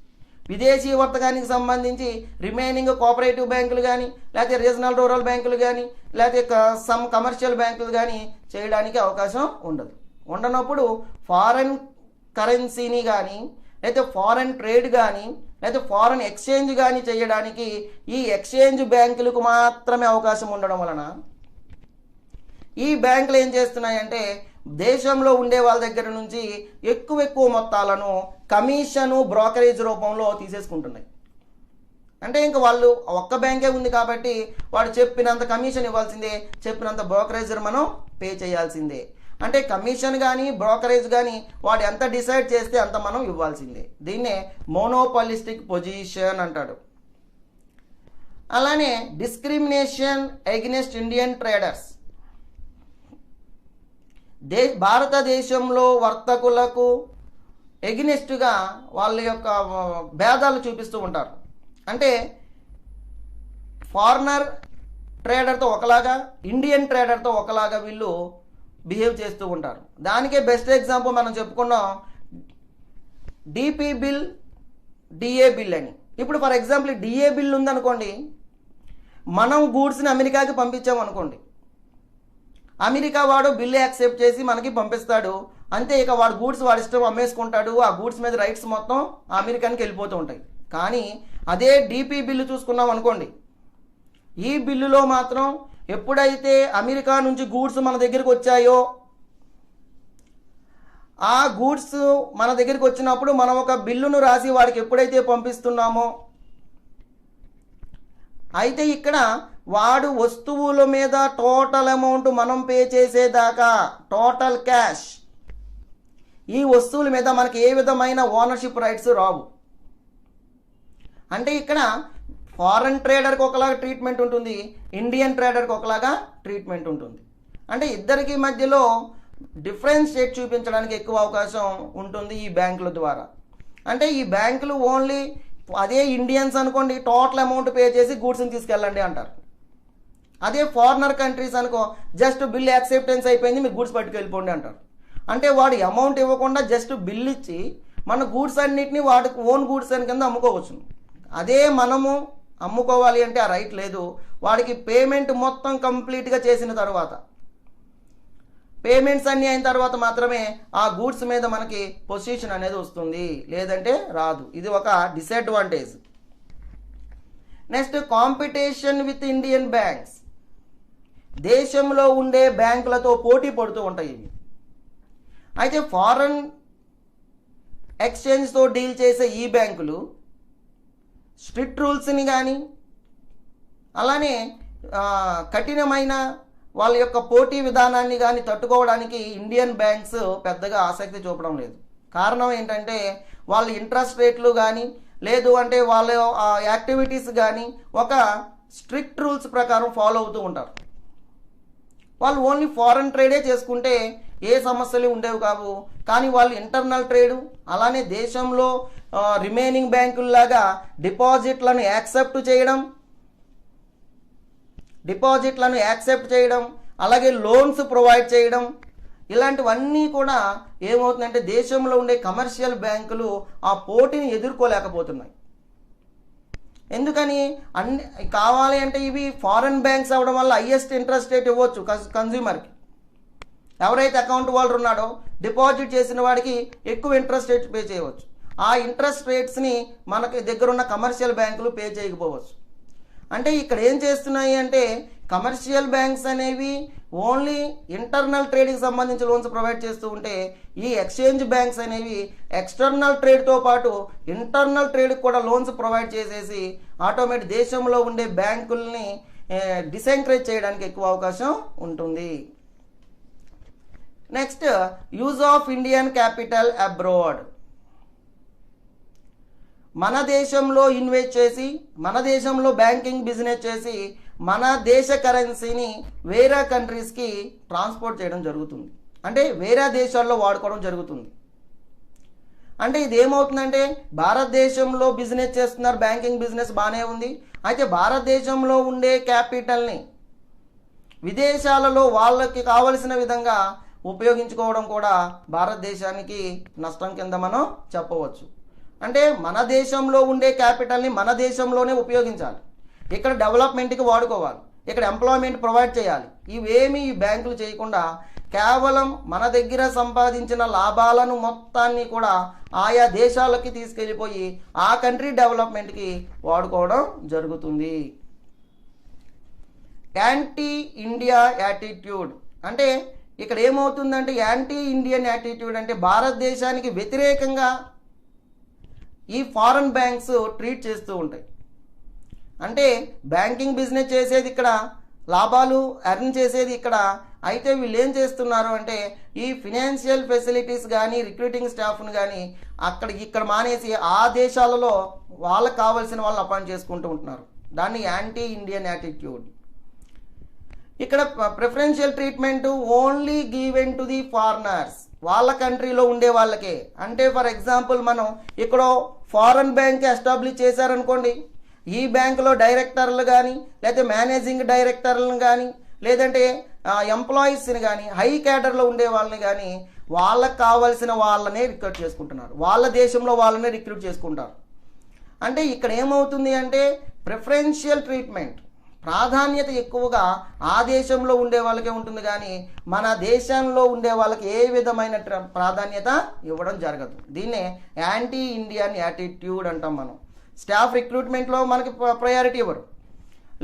విదేశీ వర్తకానికి సంబంధించి రిమైనింగ్ కోఆపరేటివ్ బ్యాంకులు కానీ లేకపోతే రీజనల్ రూరల్ బ్యాంకులు కానీ లేకపోతే సమ్ కమర్షియల్ బ్యాంకులు కానీ చేయడానికి అవకాశం ఉండదు. ఉండనప్పుడు ఫారెన్ కరెన్సీని కానీ లేకపోతే ఫారెన్ ట్రేడ్ కానీ లేదా ఫారెన్ ఎక్స్చేంజ్ కానీ చేయడానికి ఈ ఎక్స్చేంజ్ బ్యాంకులకు మాత్రమే అవకాశం ఉండడం వలన ఈ బ్యాంకులు ఏం చేస్తున్నాయంటే దేశంలో ఉండే వాళ్ళ దగ్గర నుంచి ఎక్కువ మొత్తాలను కమిషను బ్రోకరేజ్ రూపంలో తీసేసుకుంటున్నాయి. అంటే ఇంకా వాళ్ళు ఒక్క బ్యాంకే ఉంది కాబట్టి వాడు చెప్పినంత కమిషన్ ఇవ్వాల్సిందే, చెప్పినంత బ్రోకరేజ్ మనం పే చేయాల్సిందే. అంటే కమిషన్ కానీ బ్రోకరేజ్ కానీ వాడు ఎంత డిసైడ్ చేస్తే అంత మనం ఇవ్వాల్సిందే. దీన్నే మోనోపాలిస్టిక్ పొజిషన్ అంటాడు. అలానే డిస్క్రిమినేషన్ అగెన్స్ట్ ఇండియన్ ట్రేడర్స్. భారతదేశంలో వర్తకులకు ఎగ్నెస్ట్గా వాళ్ళ యొక్క భేదాలు చూపిస్తూ ఉంటారు. అంటే ఫారినర్ ట్రేడర్తో ఒకలాగా, ఇండియన్ ట్రేడర్తో ఒకలాగా వీళ్ళు బిహేవ్ చేస్తూ ఉంటారు. దానికే బెస్ట్ ఎగ్జాంపుల్ మనం చెప్పుకున్నాం డిపి బిల్, డిఏ బిల్ అని. ఇప్పుడు ఫర్ ఎగ్జాంపుల్ డిఏ బిల్ ఉందనుకోండి, మనం గూడ్స్ని అమెరికాకి పంపించామనుకోండి, అమెరికా వాడు బిల్లు యాక్సెప్ట్ చేసి మనకి పంపిస్తాడు. అంతే, ఇక వాడు గూడ్స్ వాడి ఇష్టం అమ్మేసుకుంటాడు. ఆ గూడ్స్ మీద రైట్స్ మొత్తం అమెరికానికి వెళ్ళిపోతూ ఉంటాయి. కానీ అదే డిపి బిల్లు చూసుకున్నాం అనుకోండి, ఈ బిల్లులో మాత్రం ఎప్పుడైతే అమెరికా నుంచి గూడ్స్ మన దగ్గరికి వచ్చాయో, ఆ గూడ్స్ మన దగ్గరికి వచ్చినప్పుడు మనం ఒక బిల్లును రాసి వాడికి ఎప్పుడైతే పంపిస్తున్నామో, అయితే ఇక్కడ వాడు వస్తువుల మీద టోటల్ అమౌంట్ మనం పే చేసేదాకా టోటల్ క్యాష్, ఈ వస్తువుల మీద మనకి ఏ విధమైన ఓనర్షిప్ రైట్స్ రావు. అంటే ఇక్కడ ఫారెన్ ట్రేడర్కి ఒకలాగా ట్రీట్మెంట్ ఉంటుంది, ఇండియన్ ట్రేడర్కి ఒకలాగా ట్రీట్మెంట్ ఉంటుంది. అంటే ఇద్దరికి మధ్యలో డిఫరెన్షియేట్ చూపించడానికి ఎక్కువ అవకాశం ఉంటుంది ఈ బ్యాంకుల ద్వారా. అంటే ఈ బ్యాంకులు ఓన్లీ అదే ఇండియన్స్ అనుకోండి టోటల్ అమౌంట్ పే చేసి గూడ్స్ని తీసుకెళ్ళండి అంటారు. అదే ఫారినర్ కంట్రీస్ అనుకో జస్ట్ బిల్ యాక్సెప్టెన్స్ అయిపోయింది, మీరు గూడ్స్ పట్టుకెళ్ళిపోండి అంటారు. అంటే వాడు అమౌంట్ ఇవ్వకుండా జస్ట్ బిల్ ఇచ్చి మన గూడ్స్ అన్నిటిని వాడికి ఓన్ గూడ్స్ అని కింద అమ్ముకోవచ్చు. అదే మనము అమ్ముకోవాలి అంటే ఆ రైట్ లేదు. వాడికి పేమెంట్ మొత్తం కంప్లీట్గా చేసిన తర్వాత, పేమెంట్స్ అన్నీ అయిన తర్వాత మాత్రమే ఆ గూడ్స్ మీద మనకి పొజిషన్ అనేది వస్తుంది, లేదంటే రాదు. ఇది ఒక disadvantage. Next competition with Indian banks. దేశంలో ఉండే బ్యాంకులతో పోటీ పడుతూ ఉంటాయి ఇవి. అయితే ఫారెన్ ఎక్స్చేంజ్తో డీల్ చేసే ఈ బ్యాంకులు స్ట్రిక్ట్ రూల్స్ని కానీ అలానే కఠినమైన వాళ్ళ యొక్క పోటీ విధానాన్ని కానీ తట్టుకోవడానికి ఇండియన్ బ్యాంక్స్ పెద్దగా ఆసక్తి చూపడం లేదు. కారణం ఏంటంటే వాళ్ళ ఇంట్రెస్ట్ రేట్లు కానీ లేదు అంటే వాళ్ళ యాక్టివిటీస్ కానీ ఒక స్ట్రిక్ట్ రూల్స్ ప్రకారం ఫాలో అవుతూ ఉంటారు. వాళ్ళు ఓన్లీ ఫారెన్ ట్రేడే చేసుకుంటే ఏ సమస్యలు ఉండేవి కావు. కానీ వాళ్ళు ఇంటర్నల్ ట్రేడు అలానే దేశంలో రిమైనింగ్ బ్యాంకుల్లాగా డిపాజిట్లను యాక్సెప్ట్ చేయడం అలాగే లోన్స్ ప్రొవైడ్ చేయడం, ఇలాంటివన్నీ కూడా ఏమవుతుందంటే దేశంలో ఉండే కమర్షియల్ బ్యాంకులు ఆ పోటీని ఎదుర్కోలేకపోతున్నాయి. ఎందుకని అన్ని కావాలి అంటే ఇవి ఫారెన్ బ్యాంక్స్ అవ్వడం వల్ల హైయెస్ట్ ఇంట్రెస్ట్ రేట్ ఇవ్వచ్చు కన్జ్యూమర్కి. ఎవరైతే అకౌంట్ హోల్డర్ ఉన్నాడో డిపాజిట్ చేసిన వాడికి ఎక్కువ ఇంట్రెస్ట్ రేట్ పే చేయవచ్చు. ఆ ఇంట్రెస్ట్ రేట్స్ని మనకి దగ్గరున్న కమర్షియల్ బ్యాంకులు పే చేయకపోవచ్చు. అంటే ఇక్కడ ఏం చేస్తున్నాయి అంటే కమర్షియల్ బ్యాంక్స్ అనేవి ఓన్లీ ఇంటర్నల్ ట్రేడ్కి సంబంధించి లోన్స్ ప్రొవైడ్ చేస్తూ ఉంటే ఈ ఎక్స్చేంజ్ బ్యాంక్స్ అనేవి ఎక్స్టర్నల్ ట్రేడ్తో పాటు ఇంటర్నల్ ట్రేడ్కి కూడా లోన్స్ ప్రొవైడ్ చేసేసి ఆటోమేటిక్ దేశంలో ఉండే బ్యాంకుల్ని డిసెంకరేజ్ చేయడానికి ఎక్కువ అవకాశం ఉంటుంది. Next use of Indian capital abroad. మన దేశంలో ఇన్వెస్ట్ చేసి మన దేశంలో బ్యాంకింగ్ బిజినెస్ చేసి మన దేశ కరెన్సీని వేరే కంట్రీస్కి ట్రాన్స్పోర్ట్ చేయడం జరుగుతుంది. అంటే వేరే దేశాల్లో వాడుకోవడం జరుగుతుంది. అంటే ఇది ఏమవుతుందంటే భారతదేశంలో బిజినెస్ చేస్తున్నారు, బ్యాంకింగ్ బిజినెస్ బాగానే ఉంది. అయితే భారతదేశంలో ఉండే క్యాపిటల్ని విదేశాలలో వాళ్ళకి కావలసిన విధంగా ఉపయోగించుకోవడం కూడా భారతదేశానికి నష్టం కింద మనం చెప్పవచ్చు. అంటే మన దేశంలో ఉండే క్యాపిటల్ని మన దేశంలోనే ఉపయోగించాలి, ఇక్కడ డెవలప్మెంట్కి వాడుకోవాలి, ఇక్కడ ఎంప్లాయ్మెంట్ ప్రొవైడ్ చేయాలి. ఇవేమీ ఈ బ్యాంకులు చేయకుండా కేవలం మన దగ్గర సంపాదించిన లాభాలను మొత్తాన్ని కూడా ఆయా దేశాలకి తీసుకెళ్ళిపోయి ఆ కంట్రీ డెవలప్మెంట్కి వాడుకోవడం జరుగుతుంది. యాంటీ ఇండియా యాటిట్యూడ్ అంటే ఇక్కడ ఏమవుతుందంటే, యాంటీ ఇండియన్ యాటిట్యూడ్ అంటే భారతదేశానికి వ్యతిరేకంగా ఈ ఫారెన్ బ్యాంక్స్ ట్రీట్ చేస్తూ ఉంటాయి. అంటే బ్యాంకింగ్ బిజినెస్ చేసేది ఇక్కడ, లాభాలు ఎర్న్ చేసేది ఇక్కడ. అయితే వీళ్ళు ఏం చేస్తున్నారు అంటే, ఈ ఫినాన్షియల్ ఫెసిలిటీస్ కానీ రిక్రూటింగ్ స్టాఫ్ను కానీ ఇక్కడ మానేసి ఆ దేశాలలో వాళ్ళకు కావాల్సిన వాళ్ళని అపాయింట్ చేసుకుంటూ ఉంటున్నారు. దాన్ని యాంటీ ఇండియన్ యాటిట్యూడ్. ఇక్కడ preferential treatment only given to the foreigners, వాళ్ళ కంట్రీలో ఉండే వాళ్ళకే. అంటే ఫర్ ఎగ్జాంపుల్ మనం ఇక్కడ ఫారెన్ బ్యాంక్ ఎస్టాబ్లిష్ చేశారనుకోండి, ఈ బ్యాంకులో డైరెక్టర్లు కానీ లేకపోతే మేనేజింగ్ డైరెక్టర్లను కానీ లేదంటే ఎంప్లాయీస్ని కానీ హై క్యాడర్లో ఉండే వాళ్ళని కానీ వాళ్ళకు కావాల్సిన వాళ్ళనే రిక్రూట్ చేసుకుంటున్నారు, వాళ్ళ దేశంలో వాళ్ళనే రిక్రూట్ చేసుకుంటారు. అంటే ఇక్కడ ఏమవుతుంది అంటే ప్రిఫరెన్షియల్ ట్రీట్మెంట్, ప్రాధాన్యత ఎక్కువగా ఆ దేశంలో ఉండే వాళ్ళకే ఉంటుంది కానీ మన దేశంలో ఉండే వాళ్ళకి ఏ విధమైన ప్రాధాన్యత ఇవ్వడం జరగదు. దీన్నే యాంటీ ఇండియన్ యాటిట్యూడ్ అంటాం మనం. స్టాఫ్ రిక్రూట్మెంట్లో మనకి ప్రయారిటీ ఇవ్వరు.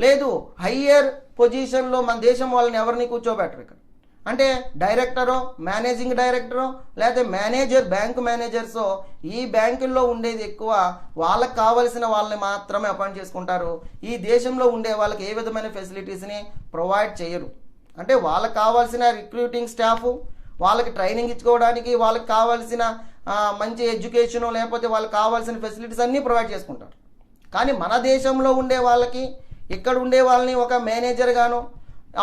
లేదు, హయ్యర్ పొజిషన్లో మన దేశం వాళ్ళని ఎవరిని కూర్చోబెట్టరు. ఇక్కడ అంటే డైరెక్టరో మేనేజింగ్ డైరెక్టరో లేకపోతే మేనేజర్ బ్యాంకు మేనేజర్సో ఈ బ్యాంకుల్లో ఉండేది ఎక్కువ, వాళ్ళకి కావలసిన వాళ్ళని మాత్రమే అపాయింట్ చేసుకుంటారు. ఈ దేశంలో ఉండే వాళ్ళకి ఏ విధమైన ఫెసిలిటీస్ని ప్రొవైడ్ చేయరు. అంటే వాళ్ళకి కావాల్సిన రిక్రూటింగ్ స్టాఫ్, వాళ్ళకి ట్రైనింగ్ ఇచ్చుకోవడానికి వాళ్ళకి కావాల్సిన మంచి ఎడ్యుకేషను లేకపోతే వాళ్ళకి కావాల్సిన ఫెసిలిటీస్ అన్నీ ప్రొవైడ్ చేసుకుంటారు. కానీ మన దేశంలో ఉండే వాళ్ళకి ఇక్కడ ఉండే వాళ్ళని ఒక మేనేజర్ గాను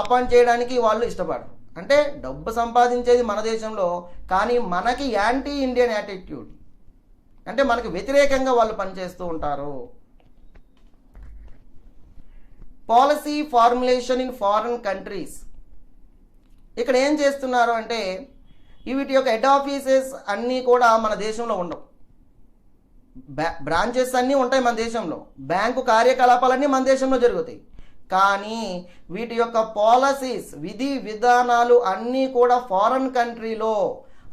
అపాయింట్ చేయడానికి వాళ్ళు ఇష్టపడరు. అంటే డబ్బు సంపాదించేది మన దేశంలో, కానీ మనకి యాంటీ ఇండియన్ యాటిట్యూడ్ అంటే మనకి వ్యతిరేకంగా వాళ్ళు పనిచేస్తూ ఉంటారు. Policy formulation in foreign countries. ఇక్కడ ఏం చేస్తున్నారు అంటే వీటి యొక్క హెడ్ ఆఫీసెస్ అన్నీ కూడా మన దేశంలో ఉండవు. బ్రాంచెస్ అన్నీ ఉంటాయి మన దేశంలో, బ్యాంకు కార్యకలాపాలన్నీ మన దేశంలో జరుగుతాయి. కానీ వీటి యొక్క పాలసీస్, విధి విధానాలు అన్నీ కూడా ఫారెన్ కంట్రీలో,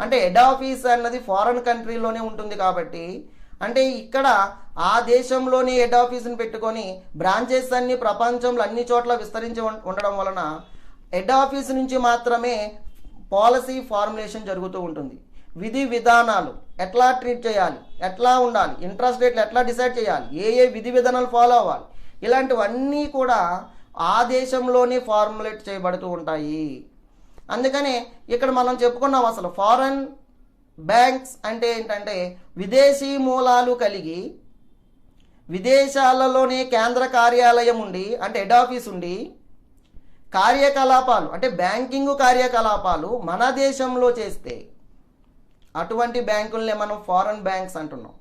అంటే హెడ్ ఆఫీస్ అన్నది ఫారెన్ కంట్రీలోనే ఉంటుంది. కాబట్టి అంటే ఇక్కడ ఆ దేశంలోని హెడ్ ఆఫీస్ని పెట్టుకొని బ్రాంచెస్ అన్ని ప్రపంచంలో అన్ని చోట్ల విస్తరించి ఉండడం వలన హెడ్ ఆఫీస్ నుంచి మాత్రమే పాలసీ ఫార్ములేషన్ జరుగుతూ ఉంటుంది. విధి విధానాలు ఎట్లా ట్రీట్ చేయాలి, ఎట్లా ఉండాలి, ఇంట్రెస్ట్ రేట్లు ఎట్లా డిసైడ్ చేయాలి, ఏ విధి విధానాలు ఫాలో అవ్వాలి, ఇలాంటివన్నీ కూడా ఆ దేశంలోనే ఫార్ములేట్ చేయబడుతూ ఉంటాయి. అందుకనే ఇక్కడ మనం చెప్పుకున్నాం, అసలు ఫారెన్ బ్యాంక్స్ అంటే ఏంటంటే విదేశీ మూలాలు కలిగి విదేశాలలోనే కేంద్ర కార్యాలయం ఉండి అంటే హెడ్ ఆఫీస్ ఉండి కార్యకలాపాలు అంటే బ్యాంకింగ్ కార్యకలాపాలు మన దేశంలో చేస్తే అటువంటి బ్యాంకులనే మనం ఫారెన్ బ్యాంక్స్ అంటున్నాం.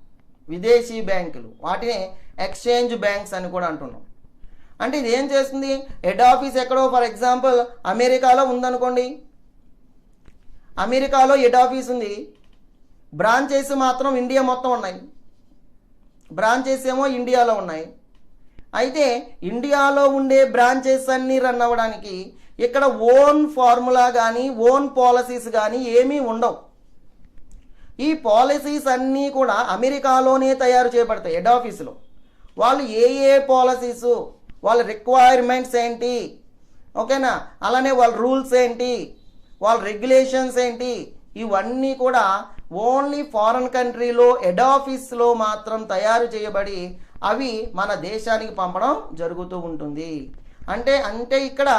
విదేశీ బ్యాంకులు, వాటినే ఎక్స్చేంజ్ బ్యాంక్స్ అని కూడా అంటున్నాం. అంటే ఇది ఏం చేస్తుంది, హెడ్ ఆఫీస్ ఎక్కడో ఫర్ ఎగ్జాంపుల్ అమెరికాలో ఉందనుకోండి, అమెరికాలో హెడ్ ఆఫీస్ ఉంది, బ్రాంచెస్ మాత్రం ఇండియా మొత్తం ఉన్నాయి, బ్రాంచెస్ ఏమో ఇండియాలో ఉన్నాయి. అయితే ఇండియాలో ఉండే బ్రాంచెస్ అన్నీ రన్ అవ్వడానికి ఇక్కడ ఓన్ ఫార్ములా కానీ ఓన్ పాలసీస్ కానీ ఏమీ ఉండవు. ఈ పాలసీస్ అన్నీ కూడా అమెరికాలోనే తయారు చేయబడతాయి హెడ్ ఆఫీసులో. వాళ్ళు ఏ పాలసీసు, వాళ్ళ రిక్వైర్మెంట్స్ ఏంటి, ఓకేనా, అలానే వాళ్ళ రూల్స్ ఏంటి, వాళ్ళ రెగ్యులేషన్స్ ఏంటి, ఇవన్నీ కూడా ఓన్లీ ఫారెన్ కంట్రీలో హెడ్ ఆఫీస్లో మాత్రం తయారు చేయబడి అవి మన దేశానికి పంపడం జరుగుతూ ఉంటుంది. అంటే ఇక్కడ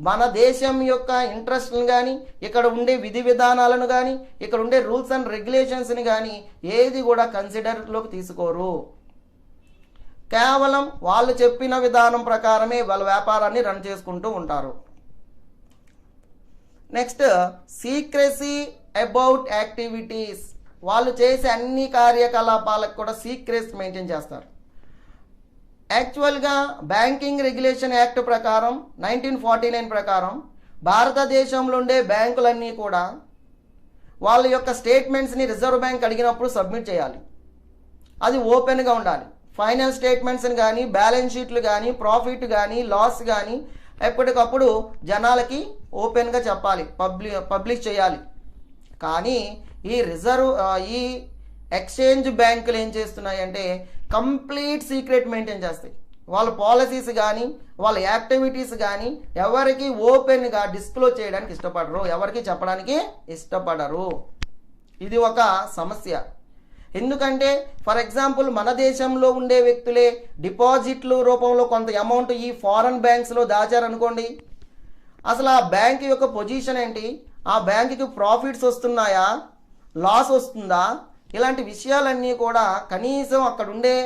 మన దేశం యొక్క ఇంట్రెస్ట్ని కానీ ఇక్కడ ఉండే విధి విధానాలను కానీ ఇక్కడ ఉండే రూల్స్ అండ్ రెగ్యులేషన్స్ని కానీ ఏది కూడా కన్సిడర్లోకి తీసుకోరు. కేవలం వాళ్ళు చెప్పిన విధానం ప్రకారమే వాళ్ళ వ్యాపారాన్ని రన్ చేసుకుంటూ ఉంటారు. Next, secrecy about activities. వాళ్ళు చేసే అన్ని కార్యకలాపాలకు కూడా సీక్రెట్స్ మెయింటైన్ చేస్తారు. యాక్చువల్గా బ్యాంకింగ్ రెగ్యులేషన్ యాక్ట్ ప్రకారం 1949 ప్రకారం భారతదేశంలో ఉండే బ్యాంకులన్నీ కూడా వాళ్ళ యొక్క స్టేట్మెంట్స్ని రిజర్వ్ బ్యాంక్ అడిగినప్పుడు సబ్మిట్ చేయాలి. అది ఓపెన్గా ఉండాలి. ఫైనల్ స్టేట్మెంట్స్ని కానీ బ్యాలెన్స్ షీట్లు కానీ ప్రాఫిట్ కానీ లాస్ కానీ ఎప్పటికప్పుడు జనాలకి ఓపెన్గా చెప్పాలి, పబ్లిష్ చేయాలి. కానీ ఈ ఎక్స్చేంజ్ బ్యాంకులు ఏం చేస్తున్నాయి అంటే కంప్లీట్ సీక్రెట్ మెయింటైన్ చేస్తాయి. వాళ్ళ పాలసీస్ కానీ వాళ్ళ యాక్టివిటీస్ కానీ ఎవరికి ఓపెన్గా డిస్క్లోజ్ చేయడానికి ఇష్టపడరు, ఎవరికి చెప్పడానికి ఇష్టపడరు. ఇది ఒక సమస్య. ఎందుకంటే ఫర్ ఎగ్జాంపుల్ మన దేశంలో ఉండే వ్యక్తులే డిపాజిట్లు రూపంలో కొంత అమౌంట్ ఈ ఫారెన్ బ్యాంక్స్లో దాచారనుకోండి, అసలు ఆ బ్యాంక్ యొక్క పొజిషన్ ఏంటి, ఆ బ్యాంకుకి ప్రాఫిట్స్ వస్తున్నాయా, లాస్ వస్తుందా, ఇలాంటి విషయాలన్నీ కూడా కనీసం అక్కడ ఉండే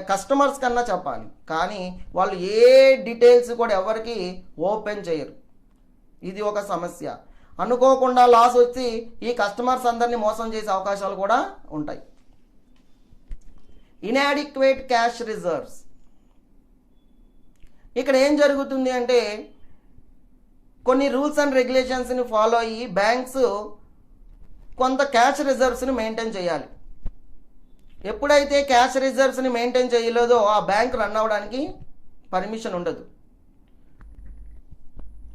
కస్టమర్స్ కన్నా చెప్పాలి. కానీ వాళ్ళు ఏ డీటెయిల్స్ కూడా ఎవరికి ఓపెన్ చేయరు. ఇది ఒక సమస్య. అనుకోకుండా లాస్ వచ్చి ఈ కస్టమర్స్ అందరినీ మోసం చేసే అవకాశాలు కూడా ఉంటాయి. Inadequate cash reserves. ఇక్కడ ఏం జరుగుతుంది అంటే కొన్ని రూల్స్ అండ్ రెగ్యులేషన్స్ని ఫాలో అయ్యి బ్యాంక్స్ కొంత క్యాష్ రిజర్వ్స్ని మెయింటైన్ చేయాలి. ఎప్పుడైతే క్యాష్ రిజర్వ్స్ని మెయింటైన్ చేయలేదో ఆ బ్యాంక్ రన్ అవ్వడానికి పర్మిషన్ ఉండదు.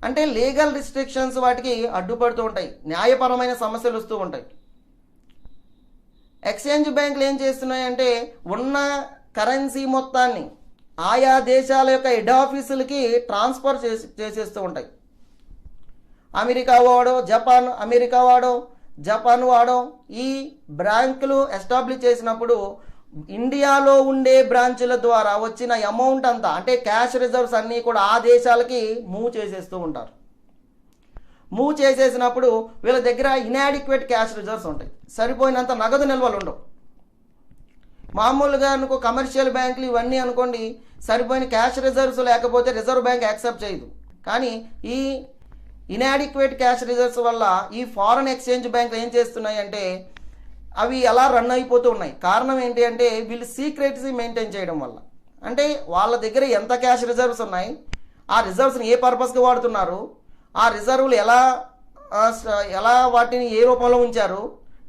అంటే లీగల్ రిస్ట్రిక్షన్స్ వాటికి అడ్డుపడుతూ ఉంటాయి, న్యాయపరమైన సమస్యలు వస్తూ ఉంటాయి. ఎక్స్చేంజ్ బ్యాంకులు ఏం చేస్తున్నాయంటే ఉన్న కరెన్సీ మొత్తాన్ని ఆయా దేశాల యొక్క హెడ్ ఆఫీసులకి ట్రాన్స్ఫర్ చేసేస్తూ ఉంటాయి. జపాన్ వాడో ఈ బ్యాంకులు ఎస్టాబ్లిష్ చేసినప్పుడు ఇండియాలో ఉండే బ్రాంచుల ద్వారా వచ్చిన అమౌంట్ అంతా అంటే క్యాష్ రిజర్వ్స్ అన్నీ కూడా ఆ దేశాలకి మూవ్ చేసేస్తూ ఉంటారు. మూవ్ చేసేసినప్పుడు వీళ్ళ దగ్గర ఇన్యాడిక్వేట్ క్యాష్ రిజర్వ్స్ ఉంటాయి, సరిపోయినంత నగదు నిల్వలు ఉండవు. మామూలుగా అనుకో కమర్షియల్ బ్యాంకులు ఇవన్నీ అనుకోండి, సరిపోయిన క్యాష్ రిజర్వ్స్ లేకపోతే రిజర్వ్ బ్యాంక్ యాక్సెప్ట్ చేయదు. కానీ ఈ ఇన్యాడిక్వేట్ క్యాష్ రిజర్వ్స్ వల్ల ఈ ఫారెన్ ఎక్స్చేంజ్ బ్యాంకులు ఏం చేస్తున్నాయి అంటే అవి ఎలా రన్ అయిపోతూ ఉన్నాయి. కారణం ఏంటి అంటే వీళ్ళు సీక్రెట్సీ మెయింటైన్ చేయడం వల్ల. అంటే వాళ్ళ దగ్గర ఎంత క్యాష్ రిజర్వ్స్ ఉన్నాయి, ఆ రిజర్వ్స్ని ఏ పర్పస్కి వాడుతున్నారు, ఆ రిజర్వులు ఎలా వాటిని ఏ రూపంలో ఉంచారు,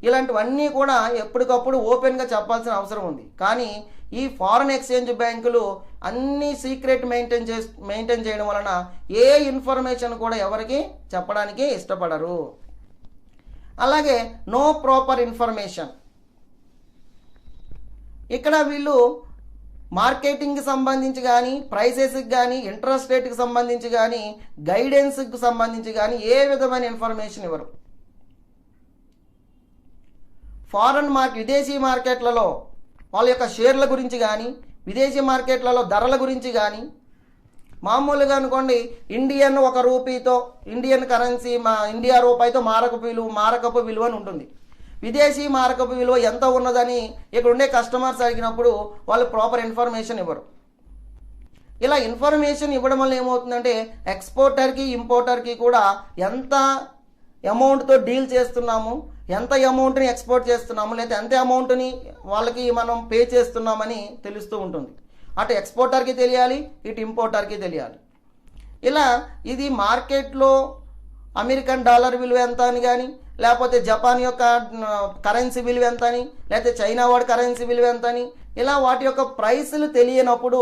ఇలాంటివన్నీ కూడా ఎప్పటికప్పుడు ఓపెన్గా చెప్పాల్సిన అవసరం ఉంది. కానీ ఈ ఫారెన్ ఎక్స్చేంజ్ బ్యాంకులు అన్ని సీక్రెట్ మెయింటైన్ చేయడం వలన ఏ ఇన్ఫర్మేషన్ కూడా ఎవరికి చెప్పడానికి ఇష్టపడరు. అలాగే నో ప్రాపర్ ఇన్ఫర్మేషన్. ఇక్కడ వీళ్ళు మార్కెటింగ్కి సంబంధించి కానీ ప్రైసెస్కి కానీ ఇంట్రెస్ట్ రేట్కి సంబంధించి కానీ గైడెన్స్కి సంబంధించి కానీ ఏ విధమైన ఇన్ఫర్మేషన్ ఇవ్వరు. విదేశీ మార్కెట్లలో వాళ్ళ యొక్క షేర్ల గురించి కానీ విదేశీ మార్కెట్లలో ధరల గురించి కానీ మామూలుగా అనుకోండి ఇండియన్ కరెన్సీ ఇండియా రూపాయితో మారకపు విలువ అని ఉంటుంది. విదేశీ మారకపు విలువ ఎంత ఉన్నదని ఇక్కడ ఉండే కస్టమర్స్ అడిగినప్పుడు వాళ్ళు ప్రాపర్ ఇన్ఫర్మేషన్ ఇవ్వరు. ఇలా ఇన్ఫర్మేషన్ ఇవ్వడం వల్ల ఏమవుతుందంటే ఎక్స్పోర్టర్కి ఇంపోర్టర్కి కూడా ఎంత అమౌంట్తో డీల్ చేస్తున్నాము, ఎంత అమౌంట్ని ఎక్స్పోర్ట్ చేస్తున్నాము, లేదా ఎంత అమౌంట్ని వాళ్ళకి మనం పే చేస్తున్నామని తెలుస్తూ ఉంటుంది. అటు ఎక్స్పోర్టర్కి తెలియాలి, ఇటు ఇంపోర్టర్కి తెలియాలి. ఇలా ఇది మార్కెట్లో అమెరికన్ డాలర్ విలువ ఎంత అని కానీ, లేకపోతే జపాన్ యొక్క కరెన్సీ విలువ ఎంత అని, లేకపోతే చైనా వాడి కరెన్సీ విలువ ఎంత అని, ఇలా వాటి యొక్క ప్రైసులు తెలియనప్పుడు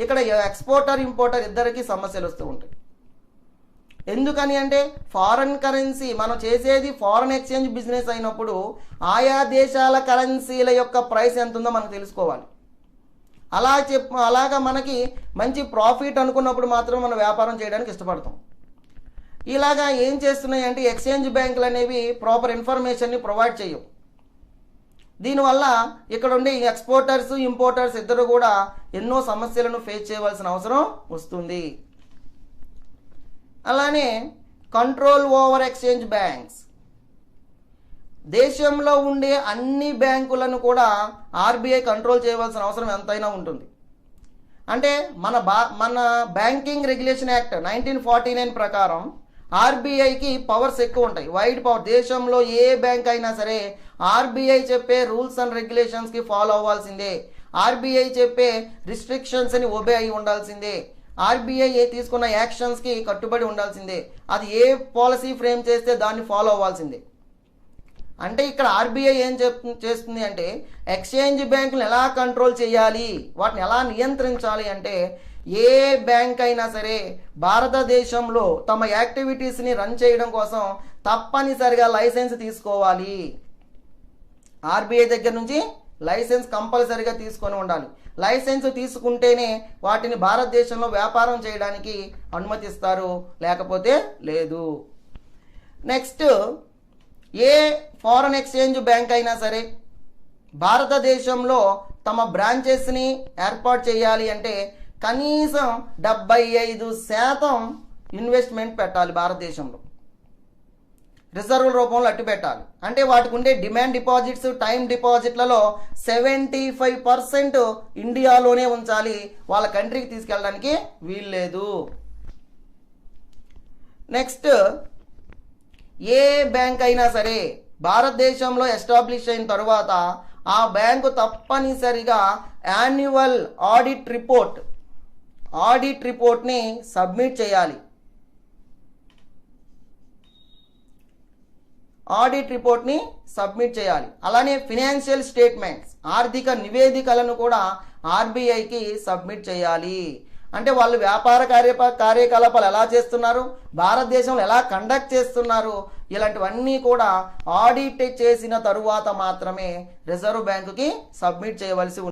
ఇక్కడ ఎక్స్పోర్టర్ ఇంపోర్టర్ ఇద్దరికి సమస్యలు వస్తూ ఉంటాయి. ఎందుకని అంటే ఫారెన్ కరెన్సీ మనం చేసేది ఫారెన్ ఎక్స్చేంజ్ బిజినెస్ అయినప్పుడు ఆయా దేశాల కరెన్సీల యొక్క ప్రైస్ ఎంత ఉందో మనకు తెలుసుకోవాలి. అలాగా మనకి మంచి ప్రాఫిట్ అనుకున్నప్పుడు మాత్రం మనం వ్యాపారం చేయడానికి ఇష్టపడతాం. ఇలాగా ఏం చేస్తున్నాయి అంటే ఎక్స్చేంజ్ బ్యాంకులు అనేవి ప్రాపర్ ఇన్ఫర్మేషన్ని ప్రొవైడ్ చేయవు. దీనివల్ల ఇక్కడ ఉండే ఎక్స్పోర్టర్స్ ఇంపోర్టర్స్ ఇద్దరు కూడా ఎన్నో సమస్యలను ఫేస్ చేయవలసిన అవసరం వస్తుంది. అలానే కంట్రోల్ ఓవర్ ఎక్స్చేంజ్ బ్యాంక్స్. దేశంలో ఉండే అన్ని బ్యాంకులను కూడా ఆర్బీఐ కంట్రోల్ చేయవలసిన అవసరం ఎంతైనా ఉంటుంది. అంటే మన బ్యాంకింగ్ రెగ్యులేషన్ యాక్ట్ 1949 ప్రకారం ఆర్బీఐకి పవర్స్ ఎక్కువ ఉంటాయి, వైడ్ పవర్. దేశంలో ఏ బ్యాంక్ అయినా సరే ఆర్బీఐ చెప్పే రూల్స్ అండ్ రెగ్యులేషన్స్కి ఫాలో అవ్వాల్సిందే, ఆర్బీఐ చెప్పే రిస్ట్రిక్షన్స్ని ఒబే అయి ఉండాల్సిందే, ఆర్బీఐ తీసుకున్న యాక్షన్స్కి కట్టుబడి ఉండాల్సిందే, అది ఏ పాలసీ ఫ్రేమ్ చేస్తే దాన్ని ఫాలో అవ్వాల్సిందే. అంటే ఇక్కడ ఆర్బీఐ ఏం చేస్తుంది అంటే ఎక్స్చేంజ్ బ్యాంకులను ఎలా కంట్రోల్ చేయాలి, వాటిని ఎలా నియంత్రించాలి అంటే ఏ బ్యాంక్ అయినా సరే భారతదేశంలో తమ యాక్టివిటీస్ని రన్ చేయడం కోసం తప్పనిసరిగా లైసెన్స్ తీసుకోవాలి. ఆర్బీఐ దగ్గర నుంచి లైసెన్స్ కంపల్సరిగా తీసుకొని ఉండాలి. లైసెన్స్ తీసుకుంటేనే వాటిని భారతదేశంలో వ్యాపారం చేయడానికి అనుమతిస్తారు, లేకపోతే లేదు. నెక్స్ట్, ఏ ఫారెన్ ఎక్స్చేంజ్ బ్యాంక్ అయినా సరే భారతదేశంలో తమ బ్రాంచెస్ని ఏర్పాటు చేయాలి అంటే కనీసం 75% ఇన్వెస్ట్మెంట్ పెట్టాలి. భారతదేశంలో రిజర్వ్ రూపంలో అట్టు పెట్టాలి. అంటే వాటికి ఉండే డిమాండ్ డిపాజిట్స్, టైం డిపాజిట్లలో 75% ఇండియాలోనే ఉంచాలి, వాళ్ళ కంట్రీకి తీసుకెళ్ళడానికి వీల్లేదు. నెక్స్ట్, ఏ బ్యాంక్ అయినా సరే భారతదేశంలో ఎస్టాబ్లిష్ అయిన తరువాత ఆ బ్యాంకు తప్పనిసరిగా యాన్యువల్ ఆడిట్ రిపోర్ట్ని సబ్మిట్ చేయాలి. అలానే ఫినాన్షియల్ స్టేట్మెంట్స్, ఆర్థిక నివేదికలను కూడా ఆర్బీఐకి సబ్మిట్ చేయాలి. అంటే వాళ్ళు వ్యాపార కార్యకలాపాలు ఎలా చేస్తున్నారు, భారతదేశంలో ఎలా కండక్ట్ చేస్తున్నారు, ఇలాంటివన్నీ కూడా ఆడిట్ చేసిన తరువాత మాత్రమే రిజర్వ్ బ్యాంకుకి సబ్మిట్ చేయవలసి ఉంటుంది.